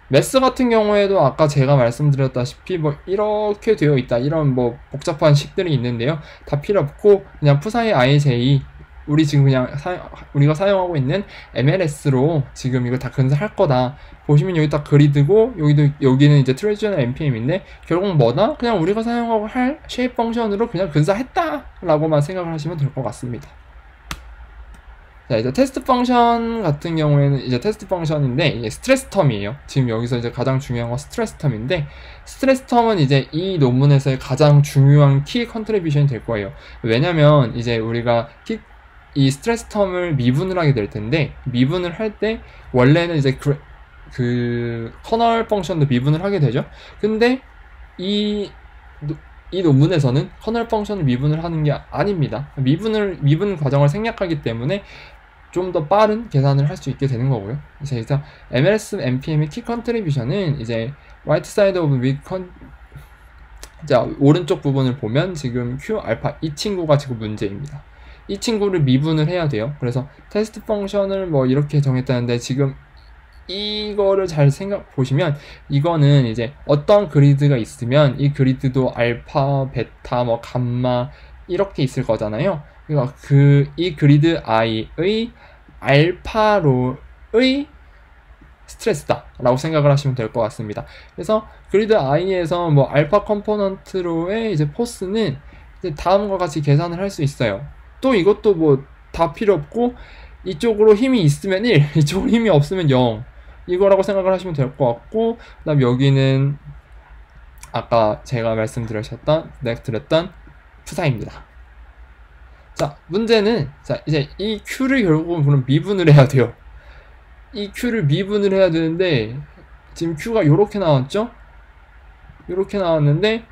매스 같은 경우에도 아까 제가 말씀드렸다시피 뭐 이렇게 되어 있다, 이런 뭐 복잡한 식들이 있는데요. 다 필요 없고 그냥 psi ij, 우리 지금 그냥 우리가 사용하고 있는 MLS로 지금 이거 다 근사할 거다. 보시면 여기 딱 그리드고, 여기는 이제 트레디셔널 npm인데 결국 뭐다? 그냥 우리가 사용하고 할 쉐입 펑션으로 그냥 근사했다 라고만 생각을 하시면 될 것 같습니다. 자, 이제 테스트 펑션 같은 경우에는 이제 테스트 펑션인데 이게 스트레스 텀이에요. 지금 여기서 이제 가장 중요한 건 스트레스 텀인데, 스트레스 텀은 이제 이 논문에서의 가장 중요한 키 컨트리뷰션이 될 거예요. 왜냐면 이제 우리가 이 스트레스 텀을 미분을 하게 될 텐데, 미분을 할 때 원래는 이제 그 커널 펑션도 미분을 하게 되죠. 근데 이 논문에서는 커널 펑션을 미분을 하는 게 아닙니다. 미분 과정을 생략하기 때문에 좀 더 빠른 계산을 할 수 있게 되는 거고요. 그래서 MLS npm의 키 컨트리뷰션은 이제 right side of with 자, 오른쪽 부분을 보면 지금 q 알파 이 친구가 지금 문제입니다. 이 친구를 미분을 해야 돼요. 그래서 테스트 펑션을 뭐 이렇게 정했다는데, 지금 이거를 잘 보시면 이거는 이제 어떤 그리드가 있으면 이 그리드도 알파, 베타, 뭐 감마 이렇게 있을 거잖아요. 그러니까 이 그리드 i의 알파로의 스트레스다 라고 생각을 하시면 될 것 같습니다. 그래서 그리드 i에서 뭐 알파 컴포넌트로의 이제 포스는 이제 다음과 같이 계산을 할 수 있어요. 또 이것도 뭐 다 필요 없고, 이쪽으로 힘이 있으면 1, 이쪽으로 힘이 없으면 0, 이거라고 생각을 하시면 될 것 같고, 그 다음 여기는 아까 제가 말씀드렸던 psi입니다. 자, 문제는, 자, 이제 이 q를 결국은 그럼 미분을 해야 돼요. 이 q를 미분을 해야 되는데, 지금 q가 요렇게 나왔죠? 요렇게 나왔는데,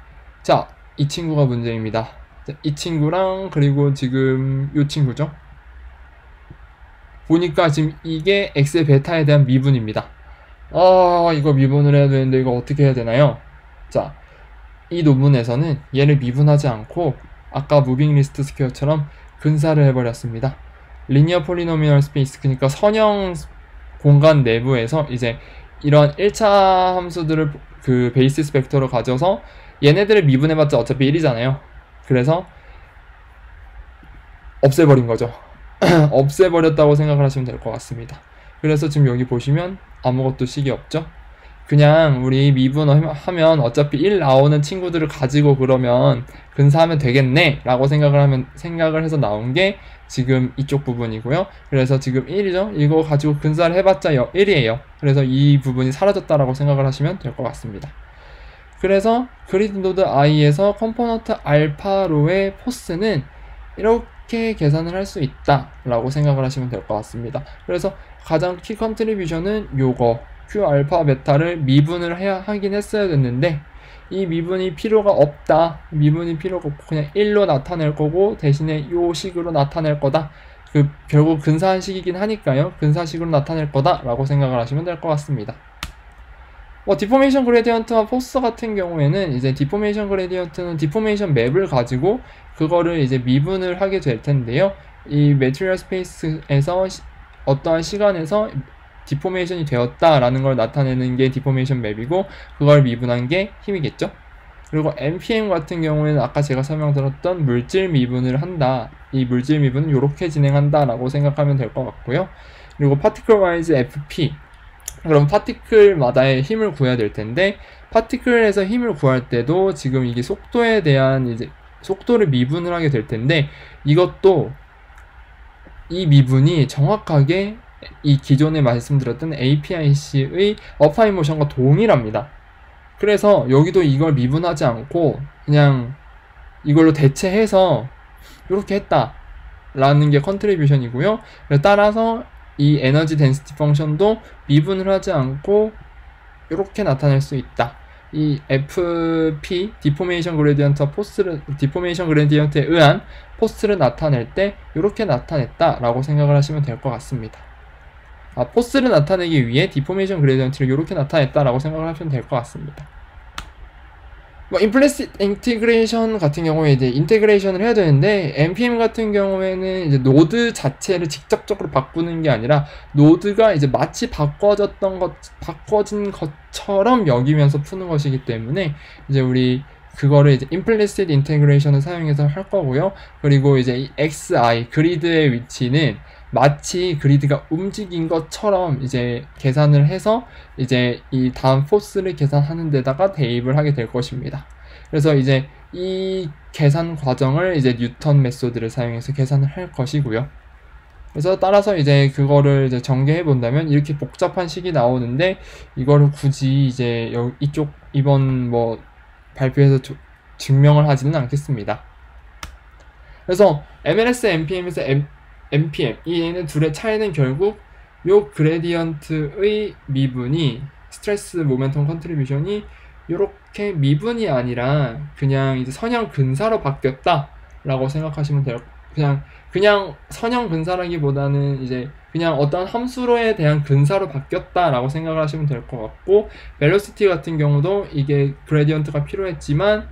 자, 이 친구가 문제입니다. 자, 이 친구랑, 그리고 지금 요 친구죠? 보니까 지금 이게 x의 베타에 대한 미분입니다. 이거 미분을 해야 되는데 이거 어떻게 해야 되나요? 자, 이 논문에서는 얘를 미분하지 않고 아까 무빙 리스트 스퀘어처럼 근사를 해버렸습니다. 리니어 폴리노미널 스페이스, 그러니까 선형 공간 내부에서 이제 이런 1차 함수들을 그 베이시스 벡터로 가져서 얘네들을 미분해봤자 어차피 1이잖아요. 그래서 없애버린 거죠. 없애버렸다고 생각을 하시면 될 것 같습니다. 그래서 지금 여기 보시면 아무것도 식이 없죠. 그냥 우리 미분하면 어차피 1 나오는 친구들을 가지고 그러면 근사하면 되겠네 라고 생각을 해서 나온 게 지금 이쪽 부분이고요. 그래서 지금 1이죠. 이거 가지고 근사를 해봤자 1이에요. 그래서 이 부분이 사라졌다라고 생각을 하시면 될 것 같습니다. 그래서 그리드 노드 i에서 컴포넌트 알파로의 포스는 이렇게 계산을 할 수 있다 라고 생각을 하시면 될 것 같습니다. 그래서 가장 키 컨트리뷰션은 요거 q 알파 베타를 미분을 하긴 했어야 됐는데, 이 미분이 필요가 없다, 미분이 필요가 없고 그냥 1로 나타낼 거고 대신에 요 식으로 나타낼 거다, 결국 근사한 식이긴 하니까요, 근사식으로 나타낼 거다 라고 생각을 하시면 될 것 같습니다. 디포메이션 그레디언트와 포스 같은 경우에는 이제 디포메이션 그레디언트는 디포메이션 맵을 가지고 그거를 이제 미분을 하게 될 텐데요. 이 매트리얼 스페이스에서 어떠한 시간에서 디포메이션이 되었다라는 걸 나타내는 게 디포메이션 맵이고, 그걸 미분한 게 힘이겠죠. 그리고 npm 같은 경우에는 아까 제가 설명드렸던 물질 미분을 한다. 이 물질 미분은 이렇게 진행한다 라고 생각하면 될 것 같고요. 그리고 particle wise fp, 그럼 파티클마다의 힘을 구해야 될 텐데, 파티클에서 힘을 구할 때도 지금 이게 속도에 대한 이제 속도를 미분을 하게 될 텐데, 이것도 이 미분이 정확하게 이 기존에 말씀드렸던 APIC의 어파인 모션과 동일합니다. 그래서 여기도 이걸 미분하지 않고 그냥 이걸로 대체해서 이렇게 했다 라는 게 컨트리뷰션이고요. 따라서 이 에너지 덴시티 펑션도 미분을 하지 않고 이렇게 나타낼 수 있다. 이 FP 디포메이션 그레디언트와 디포메이션 그레디언트에 의한 포스를 나타낼 때 이렇게 나타냈다 라고 생각을 하시면 될 것 같습니다. 포스를 나타내기 위해 디포메이션 그레디언트를 이렇게 나타냈다 라고 생각을 하시면 될 것 같습니다. 뭐 임플리시트 인티그레이션 같은 경우에 이제 인테그레이션을 해야 되는데 npm 같은 경우에는 이제 노드 자체를 직접적으로 바꾸는 게 아니라 노드가 이제 마치 바꿔진 것처럼 여기면서 푸는 것이기 때문에 이제 우리 그거를 이제 implicit integration을 사용해서 할 거고요. 그리고 이제 이 xi 그리드의 위치는 마치 그리드가 움직인 것처럼 이제 계산을 해서 이제 이 다음 포스를 계산하는 데다가 대입을 하게 될 것입니다. 그래서 이제 이 계산 과정을 이제 뉴턴 메소드를 사용해서 계산을 할 것이고요. 그래서 따라서 이제 그거를 이제 전개해 본다면 이렇게 복잡한 식이 나오는데 이거를 굳이 이제 이쪽 이번 뭐 발표에서 증명을 하지는 않겠습니다. 그래서 MLS, NPM에서 NPM 이는 둘의 차이는 결국 요 그레디언트의 미분이 스트레스 모멘텀 컨트리뷰션이 요렇게 미분이 아니라 그냥 이제 선형 근사로 바뀌었다 라고 생각하시면 돼요. 그냥 선형 근사라기보다는 이제 그냥 어떤 함수로에 대한 근사로 바뀌었다 라고 생각을 하시면 될 것 같고, 벨로시티 같은 경우도 이게 그레디언트가 필요했지만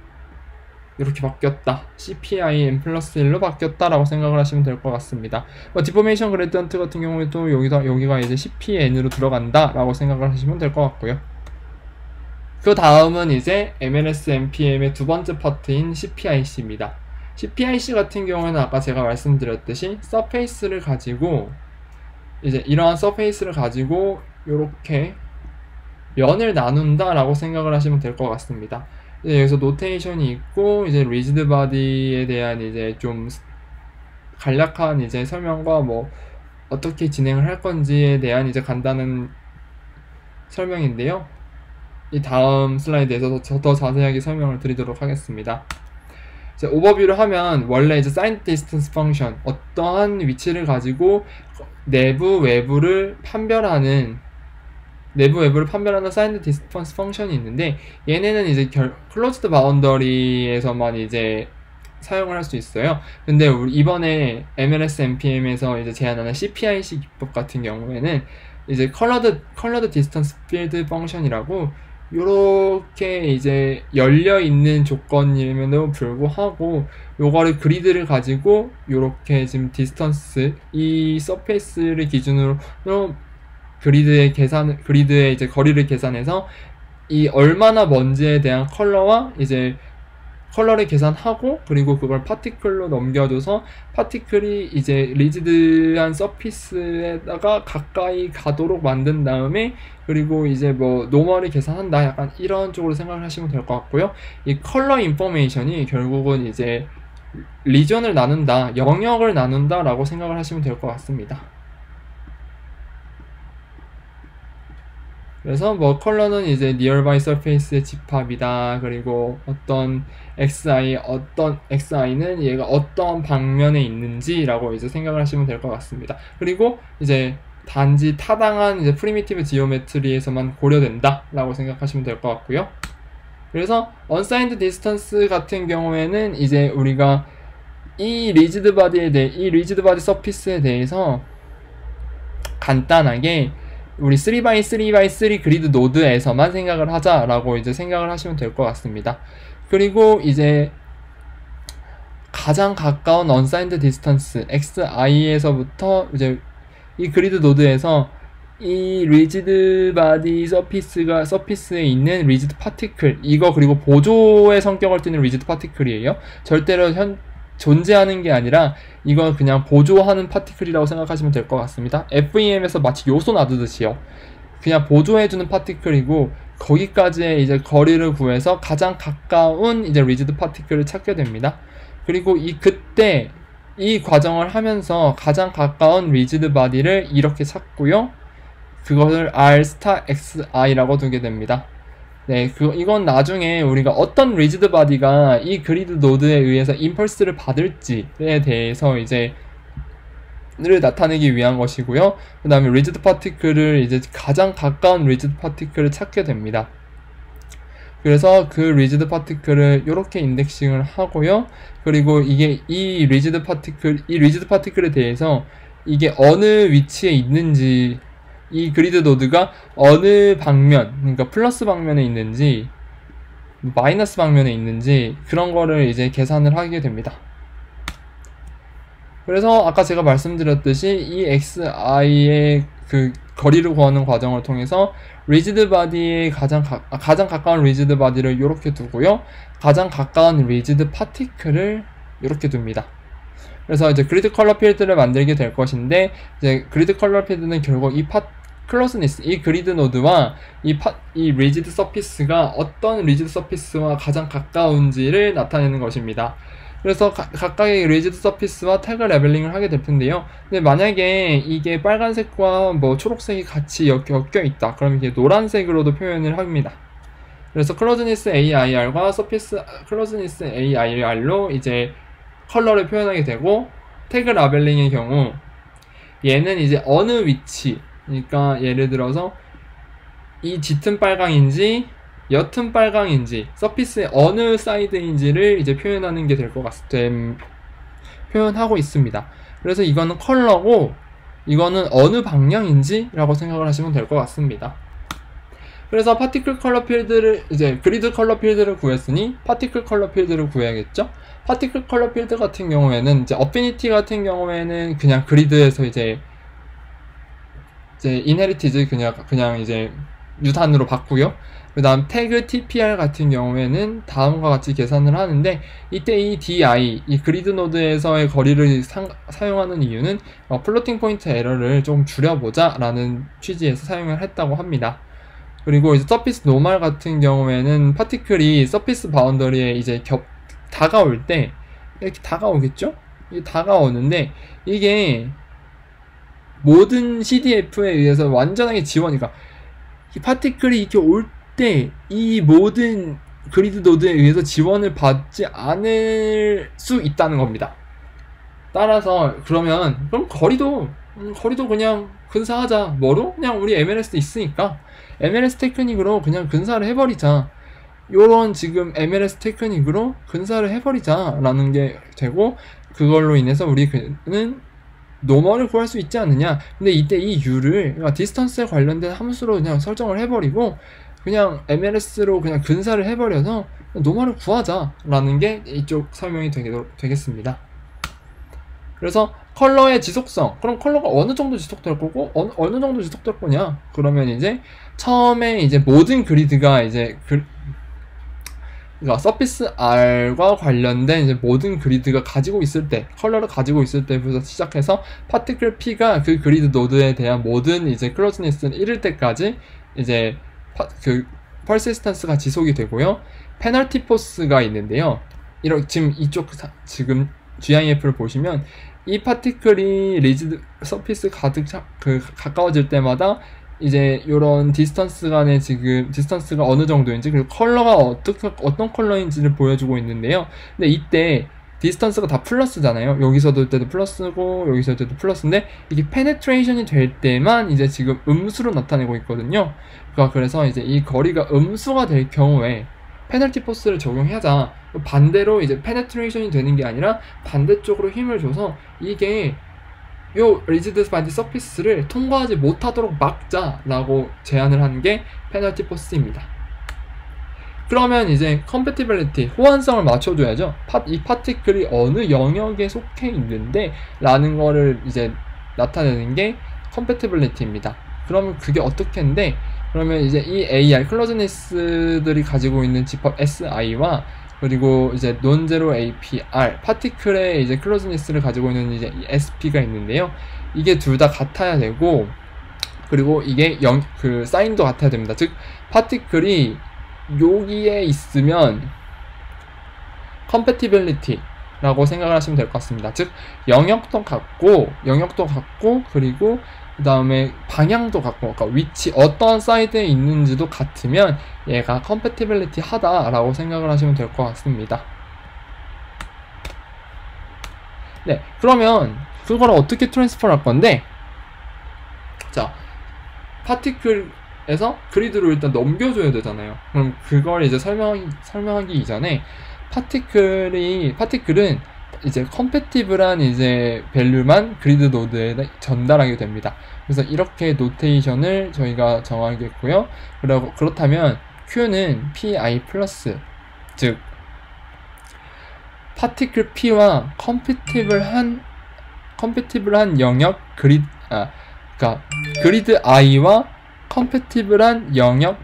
이렇게 바뀌었다, CPIM 플러스 1로 바뀌었다 라고 생각을 하시면 될 것 같습니다. 디포메이션 그레디언트 같은 경우에도 여기가 이제 CPN으로 들어간다 라고 생각을 하시면 될 것 같고요. 그 다음은 이제 MLS NPM의 두 번째 파트인 CPIC입니다. CPIC 같은 경우에는 아까 제가 말씀드렸듯이 서페이스를 가지고 이제 이러한 서페이스를 가지고 이렇게 면을 나눈다 라고 생각을 하시면 될 것 같습니다. 이제 여기서 노테이션이 있고 이제 리지드 바디에 대한 이제 좀 간략한 이제 설명과 뭐 어떻게 진행을 할 건지에 대한 이제 간단한 설명인데요. 이 다음 슬라이드에서 더 자세하게 설명을 드리도록 하겠습니다. 이제 오버뷰를 하면 원래 이제 signed distance function, 어떠한 위치를 가지고 내부 외부를 판별하는 signed distance function이 있는데, 얘네는 이제 closed boundary에서만 이제 사용을 할 수 있어요. 근데 우리 이번에 MLS NPM에서 이제 제안하는 CPIC 기법 같은 경우에는 이제 colored distance field function이라고 요렇게 이제 열려있는 조건임에도 불구하고 요거를 그리드를 가지고 요렇게 지금 디스턴스 이 서페이스를 기준으로 그리드의 이제 거리를 계산해서 이 얼마나 먼지에 대한 컬러를 계산하고, 그리고 그걸 파티클로 넘겨줘서 파티클이 이제 리지드한 서피스에다가 가까이 가도록 만든 다음에, 그리고 이제 뭐 노멀을 계산한다, 약간 이런 쪽으로 생각을 하시면 될 것 같고요. 이 컬러 인포메이션이 결국은 이제 리전을 나눈다, 영역을 나눈다 라고 생각을 하시면 될 것 같습니다. 그래서 뭐 컬러는 이제 nearby surface의 집합이다. 그리고 어떤 xi는 얘가 어떤 방면에 있는지라고 이제 생각을 하시면 될 것 같습니다. 그리고 이제 단지 타당한 이제 프리미티브 지오메트리에서만 고려된다라고 생각하시면 될 것 같고요. 그래서 unsigned distance 같은 경우에는 이제 우리가 이 리지드 바디 서피스에 대해서 간단하게 우리 3x3x3 그리드 노드에서만 생각을 하자라고 이제 생각을 하시면 될 것 같습니다. 그리고 이제 가장 가까운 unsigned distance xi에서부터 이제 이 그리드 노드에서 이 리지드 바디 서피스에 있는 리지드 파티클, 이거 그리고 보조의 성격을 띠는 리지드 파티클이에요. 절대로 존재하는 게 아니라 이건 그냥 보조하는 파티클이라고 생각하시면 될 것 같습니다. FEM에서 마치 요소 놔두듯이요. 그냥 보조해주는 파티클이고, 거기까지의 이제 거리를 구해서 가장 가까운 이제 리지드 파티클을 찾게 됩니다. 그리고 그때 이 과정을 하면서 가장 가까운 리지드 바디를 이렇게 찾고요. 그것을 r*xi라고 두게 됩니다. 네, 이건 나중에 우리가 어떤 리지드 바디가 이 그리드 노드에 의해서 임펄스를 받을지에 대해서 이제 를 나타내기 위한 것이고요. 그 다음에 리지드 파티클을 이제 가장 가까운 리지드 파티클을 찾게 됩니다. 그래서 그 리지드 파티클을 이렇게 인덱싱을 하고요. 그리고 이 리지드 파티클에 대해서 이게 어느 위치에 있는지, 이 그리드 노드가 어느 방면, 그러니까 플러스 방면에 있는지, 마이너스 방면에 있는지 그런 거를 이제 계산을 하게 됩니다. 그래서 아까 제가 말씀드렸듯이 이 xi의 그 거리를 구하는 과정을 통해서 리지드 바디의 가장 가까운 리지드 바디를 이렇게 두고요. 가장 가까운 리지드 파티클을 이렇게 둡니다. 그래서 이제 그리드 컬러 필드를 만들게 될 것인데, 이제 그리드 컬러 필드는 결국 이 클로즈니스, 이 그리드 노드와 이 리지드 서피스가 어떤 리지드 서피스와 가장 가까운지를 나타내는 것입니다. 그래서 각각의 리지드 서피스와 태그 레벨링을 하게 될 텐데요. 근데 만약에 이게 빨간색과 뭐 초록색이 같이 엮여 있다, 그럼 이게 노란색으로도 표현을 합니다. 그래서 클로즈니스 AIR과 서피스 클로즈니스 AIR로 이제 컬러를 표현하게 되고, 태그 라벨링의 경우 얘는 이제 어느 위치, 그러니까 예를 들어서 이 짙은 빨강인지 옅은 빨강인지 서피스의 어느 사이드인지를 이제 표현하는 게 될 것 표현하고 있습니다. 그래서 이거는 컬러고 이거는 어느 방향인지 라고 생각을 하시면 될 것 같습니다. 그래서 파티클 컬러 필드를 이제 그리드 컬러 필드를 구했으니 파티클 컬러 필드를 구해야겠죠. 파티클 컬러 필드 같은 경우에는 이제 어피니티 같은 경우에는 그냥 그리드에서 이제 인헤리티즈 그냥 이제 유산으로 바꾸고요. 그 다음 태그 TPR 같은 경우에는 다음과 같이 계산을 하는데, 이때 이 DI, 이 그리드 노드에서의 거리를 사용하는 이유는 플로팅 포인트 에러를 좀 줄여보자 라는 취지에서 사용을 했다고 합니다. 그리고 이제 서피스 노멀 같은 경우에는 파티클이 서피스 바운더리에 이제 다가올 때 이렇게 다가오겠죠? 이게 다가오는데 이게 모든 CDF에 의해서 완전하게 지원이니까 이 파티클이 이렇게 올 때 이 모든 그리드 노드에 의해서 지원을 받지 않을 수 있다는 겁니다. 따라서 그럼 거리도 그냥 근사하자. 뭐로? 그냥 우리 MLS 있으니까 MLS 테크닉으로 그냥 근사를 해버리자. 요런 지금 MLS 테크닉으로 근사를 해버리자 라는 게 되고, 그걸로 인해서 우리는 노멀을 구할 수 있지 않느냐. 근데 이때 이 U를 그러니까 디스턴스에 관련된 함수로 그냥 설정을 해버리고 그냥 MLS로 그냥 근사를 해버려서 노멀을 구하자 라는 게 이쪽 설명이 되겠습니다. 그래서 컬러의 지속성, 그럼 컬러가 어느 정도 지속될 거고 어느 정도 지속될 거냐, 그러면 이제 처음에 이제 모든 그리드가 이제 그러니까 서피스 R과 관련된 이제 모든 그리드가 가지고 있을 때, 컬러를 가지고 있을 때부터 시작해서 파티클 P가 그 그리드 노드에 대한 모든 이제 클로즈니스를 이룰 때까지 이제 그 퍼시스턴스가 지속이 되고요. 페널티 포스가 있는데요. 이렇게 지금 GIF를 보시면 이 파티클이 리지드 서피스 가까워질 때마다 이제 요런 디스턴스 간의 지금 디스턴스가 어느 정도인지, 그리고 컬러가 어떤 컬러인지를 보여주고 있는데요. 근데 이때 디스턴스가 다 플러스잖아요. 여기서도 때도 플러스고 여기서 때도 플러스인데, 이게 페네트레이션이 될 때만 이제 지금 음수로 나타내고 있거든요. 그래서 이제 이 거리가 음수가 될 경우에 페널티 포스를 적용하자. 반대로 이제 페네트레이션이 되는 게 아니라 반대쪽으로 힘을 줘서 이게 요 리지드 바디 서피스를 통과하지 못하도록 막자라고 제안을 하는 게 페널티 포스입니다. 그러면 이제 컴패티빌리티, 호환성을 맞춰줘야죠. 이 파티클이 어느 영역에 속해 있는데 라는 거를 이제 나타내는 게 컴패티빌리티입니다. 그러면 그게 어떻게 했는데, 그러면 이제 이 AR 클로즈니스들이 가지고 있는 집합 SI와 그리고 이제 논제로 APR 파티클의 이제 클로즈니스를 가지고 있는 이제 SP가 있는데요. 이게 둘 다 같아야 되고, 그리고 이게 그 사인도 같아야 됩니다. 즉 파티클이 여기에 있으면 컴패티빌리티라고 생각을 하시면 될 것 같습니다. 즉 영역도 같고 그리고 그 다음에 방향도 같고, 그러니까 위치 어떤 사이드에 있는지도 같으면 얘가 컴패티빌리티 하다라고 생각을 하시면 될 것 같습니다. 네, 그러면 그걸 어떻게 트랜스퍼 할 건데, 자, 파티클에서 그리드로 일단 넘겨줘야 되잖아요. 그럼 그걸 이제 설명하기 이전에 파티클은 이제 컴패티블한 이제 밸류만 그리드 노드에 전달하게 됩니다. 그래서 이렇게 노테이션을 저희가 정하겠고요. 그렇다면 Q는 pi 플러스, 즉 파티클 P와 컴패티블한 영역 그러니까 그리드 I와 컴패티블한 영역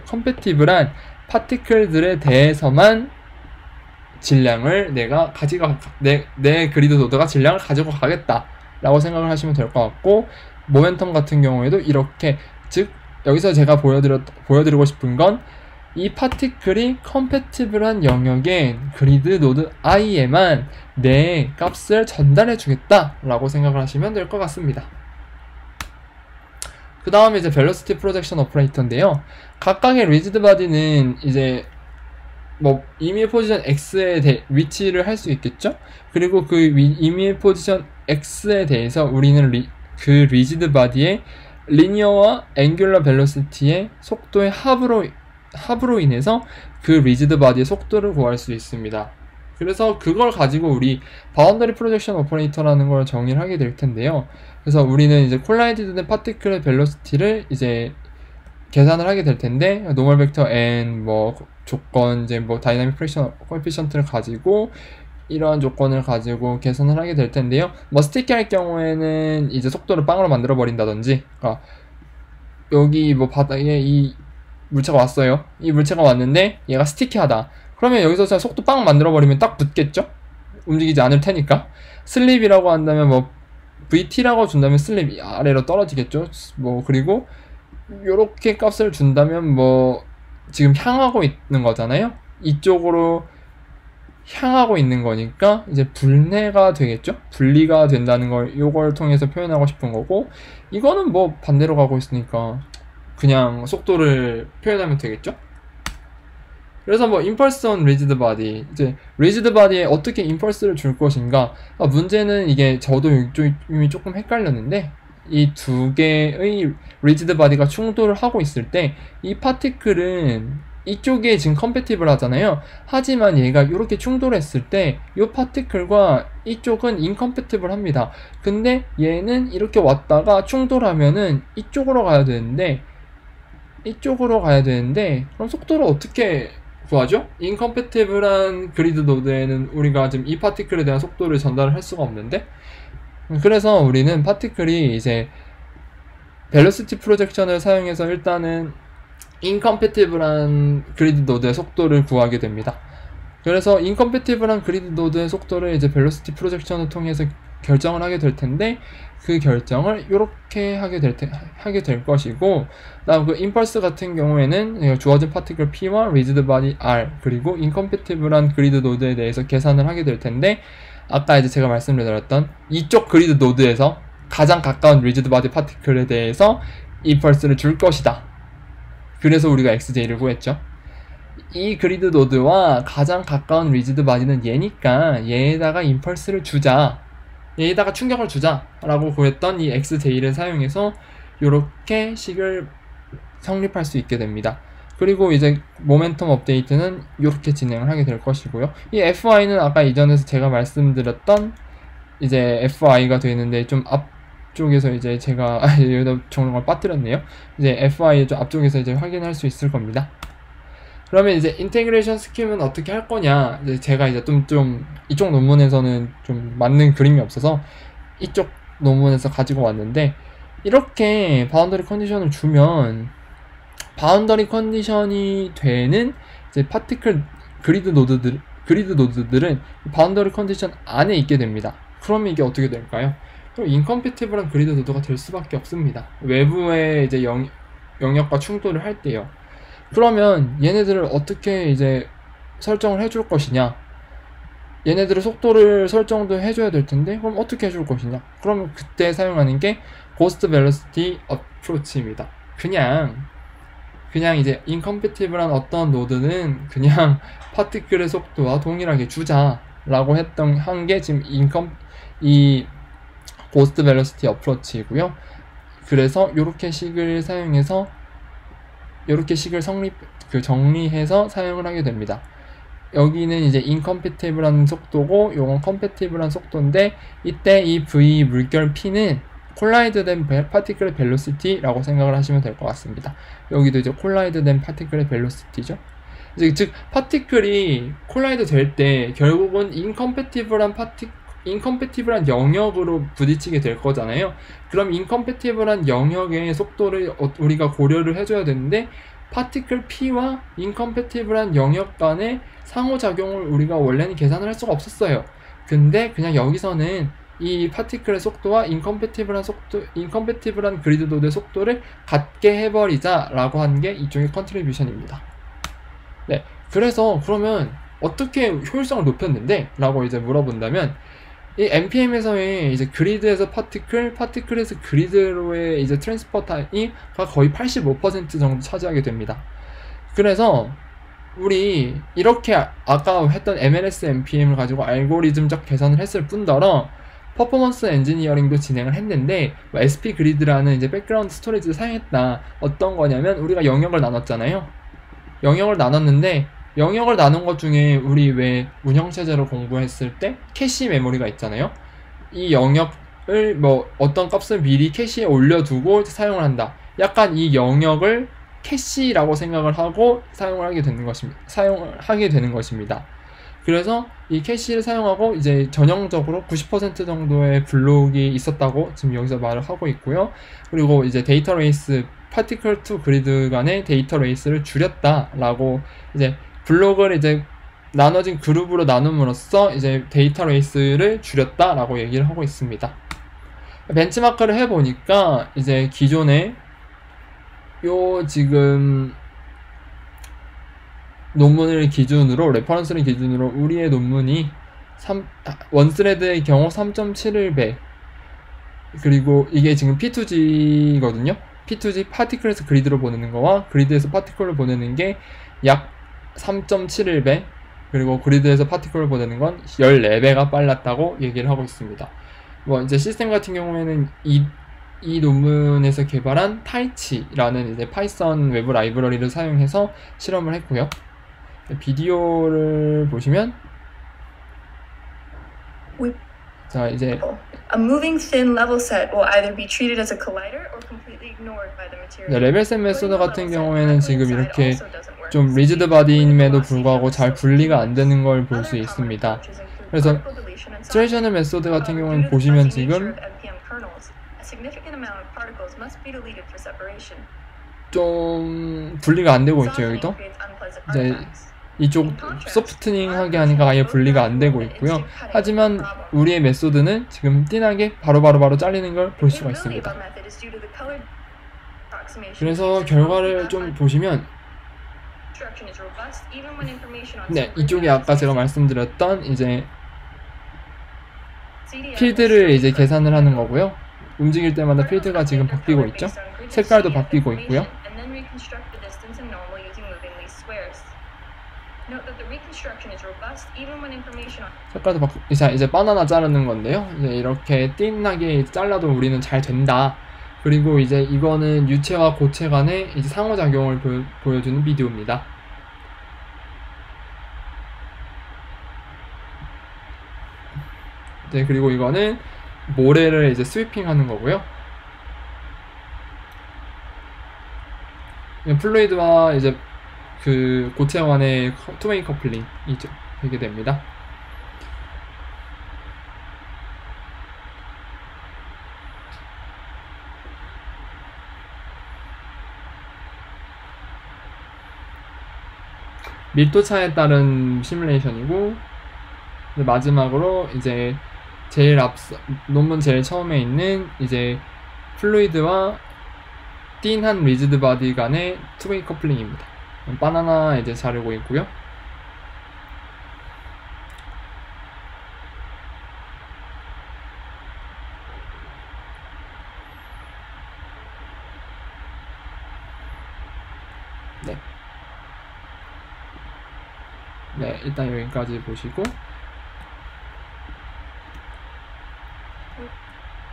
컴패티블한 파티클들에 대해서만 질량을 내 그리드 노드가 질량을 가지고 가겠다 라고 생각을 하시면 될 것 같고, 모멘텀 같은 경우에도 이렇게, 즉 여기서 제가 보여드리고 싶은 건 이 파티클이 컴패티블한 영역인 그리드 노드 I에만 내 값을 전달해 주겠다 라고 생각을 하시면 될 것 같습니다. 그 다음에 이제 벨로시티 프로젝션 오퍼레이터인데요. 각각의 리지드 바디는 이제 뭐 임의의 포지션 X에 위치를 할 수 있겠죠? 그리고 그 임의의 포지션 X에 대해서 우리는 그 리지드 바디의 리니어와 앵귤러 벨로시티의 속도의 합으로 인해서 그 리지드 바디의 속도를 구할 수 있습니다. 그래서 그걸 가지고 우리 바운더리 프로젝션 오퍼레이터라는 걸 정의를 하게 될 텐데요. 그래서 우리는 이제 콜라이디드 된 파티클의 벨로시티를 이제 계산을 하게 될 텐데, 노멀 벡터 n 뭐 조건, 이제 뭐 다이나믹 프렉션 코에피션트를 가지고 이러한 조건을 가지고 계산을 하게 될 텐데요. 뭐 스티키 할 경우에는 이제 속도를 빵으로 만들어 버린다든지, 그러니까 여기 뭐 바닥에 이 물체가 왔어요. 이 물체가 왔는데 얘가 스티키하다. 그러면 여기서 그냥 속도 빵 만들어 버리면 딱 붙겠죠? 움직이지 않을 테니까. 슬립이라고 한다면 뭐 VT라고 준다면 슬립이 아래로 떨어지겠죠. 뭐 그리고 요렇게 값을 준다면 뭐 지금 향하고 있는 거잖아요. 이쪽으로 향하고 있는 거니까 이제 분해가 되겠죠. 분리가 된다는 걸 요걸 통해서 표현하고 싶은 거고, 이거는 뭐 반대로 가고 있으니까 그냥 속도를 표현하면 되겠죠. 그래서 뭐 임펄스 온 리지드 바디, 이제 리지드 바디에 어떻게 임펄스를 줄 것인가. 문제는 이게 저도 이미 조금 헷갈렸는데, 이 두 개의 리지드 바디가 충돌을 하고 있을 때 이 파티클은 이쪽에 지금 컴패티블 하잖아요. 하지만 얘가 이렇게 충돌했을 때 이 파티클과 이쪽은 인컴패티블 합니다. 근데 얘는 이렇게 왔다가 충돌하면은 이쪽으로 가야 되는데 그럼 속도를 어떻게 구하죠? 인컴패티블한 그리드 노드에는 우리가 지금 이 파티클에 대한 속도를 전달을 할 수가 없는데, 그래서 우리는 파티클이 이제 벨로시티 프로젝션을 사용해서 일단은 인컴패티블한 그리드 노드의 속도를 구하게 됩니다. 그래서 인컴패티블한 그리드 노드의 속도를 이제 벨로시티 프로젝션을 통해서 결정을 하게 될 텐데, 그 결정을 이렇게 하게 될 것이고, 다음 그 임펄스 같은 경우에는 주어진 파티클 P와 리지드 바디 R 그리고 인컴패티블한 그리드 노드에 대해서 계산을 하게 될 텐데, 아까 이제 제가 말씀드렸던 이쪽 그리드 노드에서 가장 가까운 리지드 바디 파티클에 대해서 임펄스를 줄 것이다. 그래서 우리가 XJ를 구했죠. 이 그리드 노드와 가장 가까운 리지드 바디는 얘니까 얘에다가 임펄스를 주자, 얘에다가 충격을 주자 라고 구했던 이 XJ를 사용해서 이렇게 식을 성립할 수 있게 됩니다. 그리고 이제 모멘텀 업데이트는 이렇게 진행을 하게 될 것이고요. 이 FI는 아까 이전에서 제가 말씀드렸던 이제 FI가 되는데, 좀 앞쪽에서 이제 제가 여기다 정말 빠뜨렸네요. 이제 FI의 좀 앞쪽에서 이제 확인할 수 있을 겁니다. 그러면 이제 인테그레이션 스킴은 어떻게 할 거냐, 이제 제가 이제 좀 이쪽 논문에서는 좀 맞는 그림이 없어서 이쪽 논문에서 가지고 왔는데, 이렇게 바운더리 컨디션을 주면 바운더리 컨디션이 되는 이제 파티클 그리드 노드들은 바운더리 컨디션 안에 있게 됩니다. 그러면 이게 어떻게 될까요? 그럼 인컴패티블한 그리드 노드가 될 수밖에 없습니다. 외부의 이제 영역과 충돌을 할 때요. 그러면 얘네들을 어떻게 이제 설정을 해줄 것이냐? 얘네들의 속도를 설정도 해줘야 될 텐데, 그럼 어떻게 해줄 것이냐? 그러면 그때 사용하는 게 고스트 벨로시티 어프로치입니다. 그냥 이제 인컴패티블한 어떤 노드는 그냥 파티클의 속도와 동일하게 주자라고 한 게 지금 이 고스트 벨로시티 어프로치이고요. 그래서 요렇게 식을 사용해서 요렇게 식을 정리해서 사용을 하게 됩니다. 여기는 이제 인컴패티블한 속도고 요건 컴패티블한 속도인데, 이때 이 V 물결 P는 콜라이드 된 파티클의 벨로시티라고 생각을 하시면 될 것 같습니다. 여기도 이제 콜라이드 된 파티클의 벨로시티죠. 이제 즉 파티클이 콜라이드 될 때 결국은 인컴패티블한 영역으로 부딪히게 될 거잖아요. 그럼 인컴패티블한 영역의 속도를 우리가 고려를 해줘야 되는데 파티클 P와 인컴패티블한 영역 간의 상호작용을 우리가 원래는 계산을 할 수가 없었어요. 근데 그냥 여기서는 이 파티클의 속도와 인컴패티블한 그리드 노드의 속도를 같게 해버리자 라고 하는 게 이쪽의 컨트리뷰션입니다. 네, 그래서 그러면 어떻게 효율성을 높였는데? 라고 이제 물어본다면 이 npm에서의 이제 그리드에서 파티클에서 그리드로의 이제 트랜스퍼 타임이가 거의 85% 정도 차지하게 됩니다. 그래서 우리 이렇게 아까 했던 MLS npm을 가지고 알고리즘적 계산을 했을 뿐더러 퍼포먼스 엔지니어링도 진행을 했는데 SP 그리드라는 이제 백그라운드 스토리지를 사용했다. 어떤 거냐면 우리가 영역을 나눴잖아요. 영역을 나눴는데 영역을 나눈 것 중에 우리 왜 운영체제로 공부했을 때 캐시 메모리가 있잖아요. 이 영역을 뭐 어떤 값을 미리 캐시에 올려두고 사용을 한다. 약간 이 영역을 캐시라고 생각을 하고 사용을 하게 되는 것입니다. 그래서 이 캐시를 사용하고 이제 전형적으로 90% 정도의 블록이 있었다고 지금 여기서 말을 하고 있고요. 그리고 이제 데이터 레이스 파티클 투 그리드 간의 데이터 레이스를 줄였다라고 이제 블록을 이제 나눠진 그룹으로 나눔으로써 이제 데이터 레이스를 줄였다라고 얘기를 하고 있습니다. 벤치마크를 해보니까 이제 기존에 지금 논문을 기준으로 레퍼런스를 기준으로 우리의 논문이 원스레드의 경우 3.71배 그리고 이게 지금 P2G거든요. P2G 파티클에서 그리드로 보내는 거와 그리드에서 파티클로 보내는 게 약 3.71배 그리고 그리드에서 파티클을 보내는 건 14배가 빨랐다고 얘기를 하고 있습니다. 뭐 이제 시스템 같은 경우에는 이 논문에서 개발한 타이치라는 이제 파이썬 외부 라이브러리를 사용해서 실험을 했고요. 비디오를 보시면 자 이제 레벨셋 메소드 같은 경우에는 지금 이렇게 좀 리지드 바디임에도 불구하고 잘 분리가 안 되는 걸 볼 수 있습니다. 그래서 트레이셔널 메소드 같은 경우는 보시면 지금 좀 분리가 안 되고 있죠. 여기도 이제 이쪽 소프트닝하게 하니까 아예 분리가 안 되고 있고요. 하지만 우리의 메소드는 지금 띵하게 바로 잘리는 걸 볼 수가 있습니다. 그래서 결과를 좀 보시면 네, 이쪽이 아까 제가 말씀드렸던 이제 필드를 이제 계산을 하는 거고요. 움직일 때마다 필드가 지금 바뀌고 있죠. 색깔도 바뀌고 있고요. 색깔도 바뀌고 이제 바나나 자르는 건데요. 이제 이렇게 띵하게 잘라도 우리는 잘 된다. 그리고 이제 이거는 유체와 고체 간의 이제 상호작용을 보여주는 비디오입니다. 네, 그리고 이거는 모래를 이제 스위핑 하는 거고요. 플루이드와 이제 그 고체 간의 투웨이 커플링이죠. 되게 됩니다. 밀도차에 따른 시뮬레이션이고 마지막으로 이제 논문 제일 처음에 있는 이제 플루이드와 띵한 리지드 바디 간의 투웨이 커플링입니다. 바나나 이제 자르고 있고요. 네, 일단 여기까지 보시고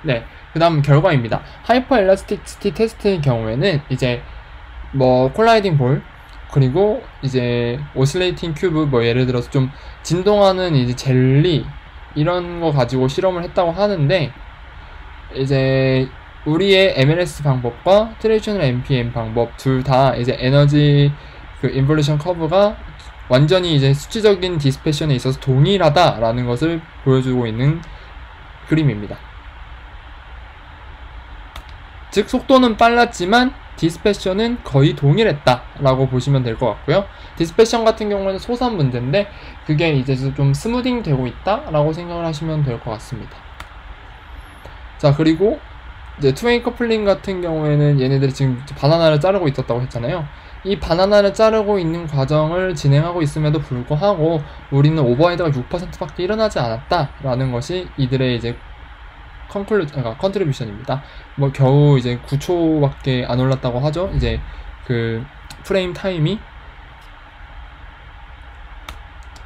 네, 그 다음 결과입니다. 하이퍼 엘라스티시티 테스트의 경우에는 이제 뭐 콜라이딩 볼 그리고 이제 오실레이팅 큐브 뭐 예를 들어서 좀 진동하는 이제 젤리 이런 거 가지고 실험을 했다고 하는데 이제 우리의 MLS 방법과 트레디셔널 NPM 방법 둘 다 이제 에너지 그 인볼루션 커브가 완전히 이제 수치적인 디스패션에 있어서 동일하다라는 것을 보여주고 있는 그림입니다. 즉 속도는 빨랐지만 디스패션은 거의 동일했다라고 보시면 될 것 같고요. 디스패션 같은 경우는 소선 문제인데 그게 이제 좀 스무딩 되고 있다라고 생각을 하시면 될 것 같습니다. 자, 그리고 이제 투웨이 커플링 같은 경우에는 얘네들이 지금 바나나를 자르고 있었다고 했잖아요. 이 바나나를 자르고 있는 과정을 진행하고 있음에도 불구하고 우리는 오버헤드가 6%밖에 일어나지 않았다라는 것이 이들의 이제 컨트리뷰션입니다. 뭐 겨우 이제 9초밖에 안 올랐다고 하죠. 이제 그 프레임 타임이.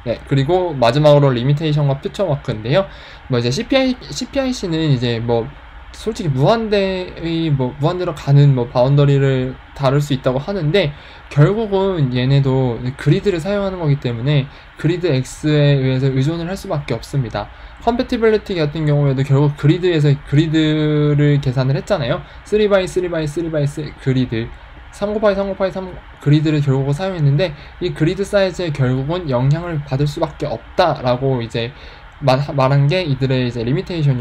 네, 그리고 마지막으로 리미테이션과 퓨처 마크인데요. 뭐 이제 CPIC는 이제 뭐 솔직히 무한대로 가는 뭐 바운더리를 다룰 수 있다고 하는데 결국은 얘네도 그리드를 사용하는 거기 때문에 그리드 X에 의해서 의존을 할 수밖에 없습니다. 컴패티빌리티 같은 경우에도 결국 그리드에서 그리드를 계산을 했잖아요. 3x3x3x 그리드 3x3x3 그리드를 결국은 사용했는데 이 그리드 사이즈에 결국은 영향을 받을 수밖에 없다라고 이제 말한 게 이들의 이제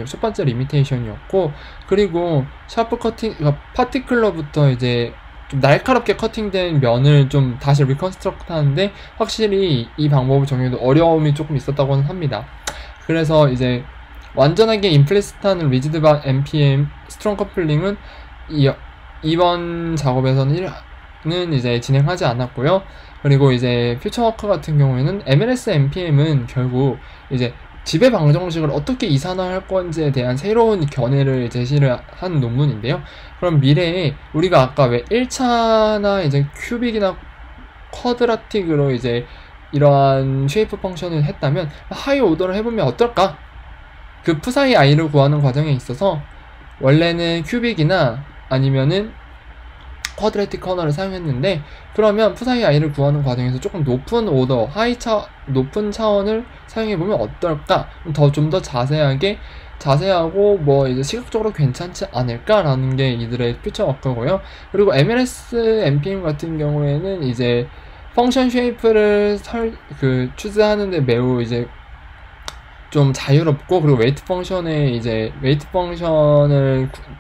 첫 번째 리미테이션이었고, 그리고 샤프 커팅, 그러니까 파티클러부터 이제 좀 날카롭게 커팅된 면을 좀 다시 리컨스트럭트 하는데 확실히 이 방법을 적용해도 어려움이 조금 있었다고는 합니다. 그래서 이제 완전하게 임플리시트한 리지드 바 NPM 스트롱 커플링은 이번 작업에서는 이제 진행하지 않았고요. 그리고 이제 퓨처워크 같은 경우에는 MLS NPM은 결국 이제 지배 방정식을 어떻게 이산화할 건지에 대한 새로운 견해를 제시를 한 논문인데요. 그럼 미래에 우리가 아까 왜 1차나 이제 큐빅이나 쿼드라틱으로 이제 이러한 쉐이프 펑션을 했다면 하이 오더를 해보면 어떨까? 그 푸사이 i를 구하는 과정에 있어서 원래는 큐빅이나 아니면은 쿼드레틱 커널을 사용했는데 그러면 푸사이 i를 구하는 과정에서 조금 높은 오더, 높은 차원을 사용해보면 어떨까? 좀 더 자세하고 뭐 이제 시각적으로 괜찮지 않을까라는 게 이들의 퓨처 워크고요. 그리고 MLS NPM 같은 경우에는 이제 펑션 쉐이프를 추스하는데 매우 이제 좀 자유롭고, 그리고 웨이트 펑션을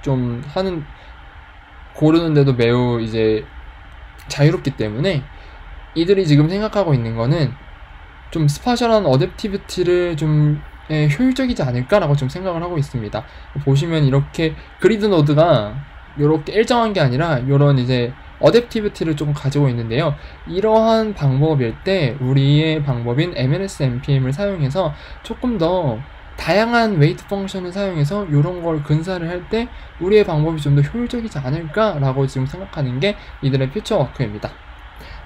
좀 고르는데도 매우 이제 자유롭기 때문에 이들이 지금 생각하고 있는 거는 좀 스파셜한 어댑티비티를 좀 효율적이지 않을까라고 좀 생각을 하고 있습니다. 보시면 이렇게 그리드 노드가 이렇게 일정한 게 아니라 이런 이제 어댑티비티를 좀 가지고 있는데요. 이러한 방법일 때 우리의 방법인 MLS NPM을 사용해서 조금 더 다양한 웨이트 펑션을 사용해서 이런 걸 근사를 할 때 우리의 방법이 좀 더 효율적이지 않을까라고 지금 생각하는 게 이들의 퓨처 워크입니다.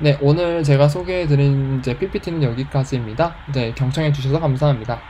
네, 오늘 제가 소개해드린 PPT는 여기까지입니다. 네, 경청해주셔서 감사합니다.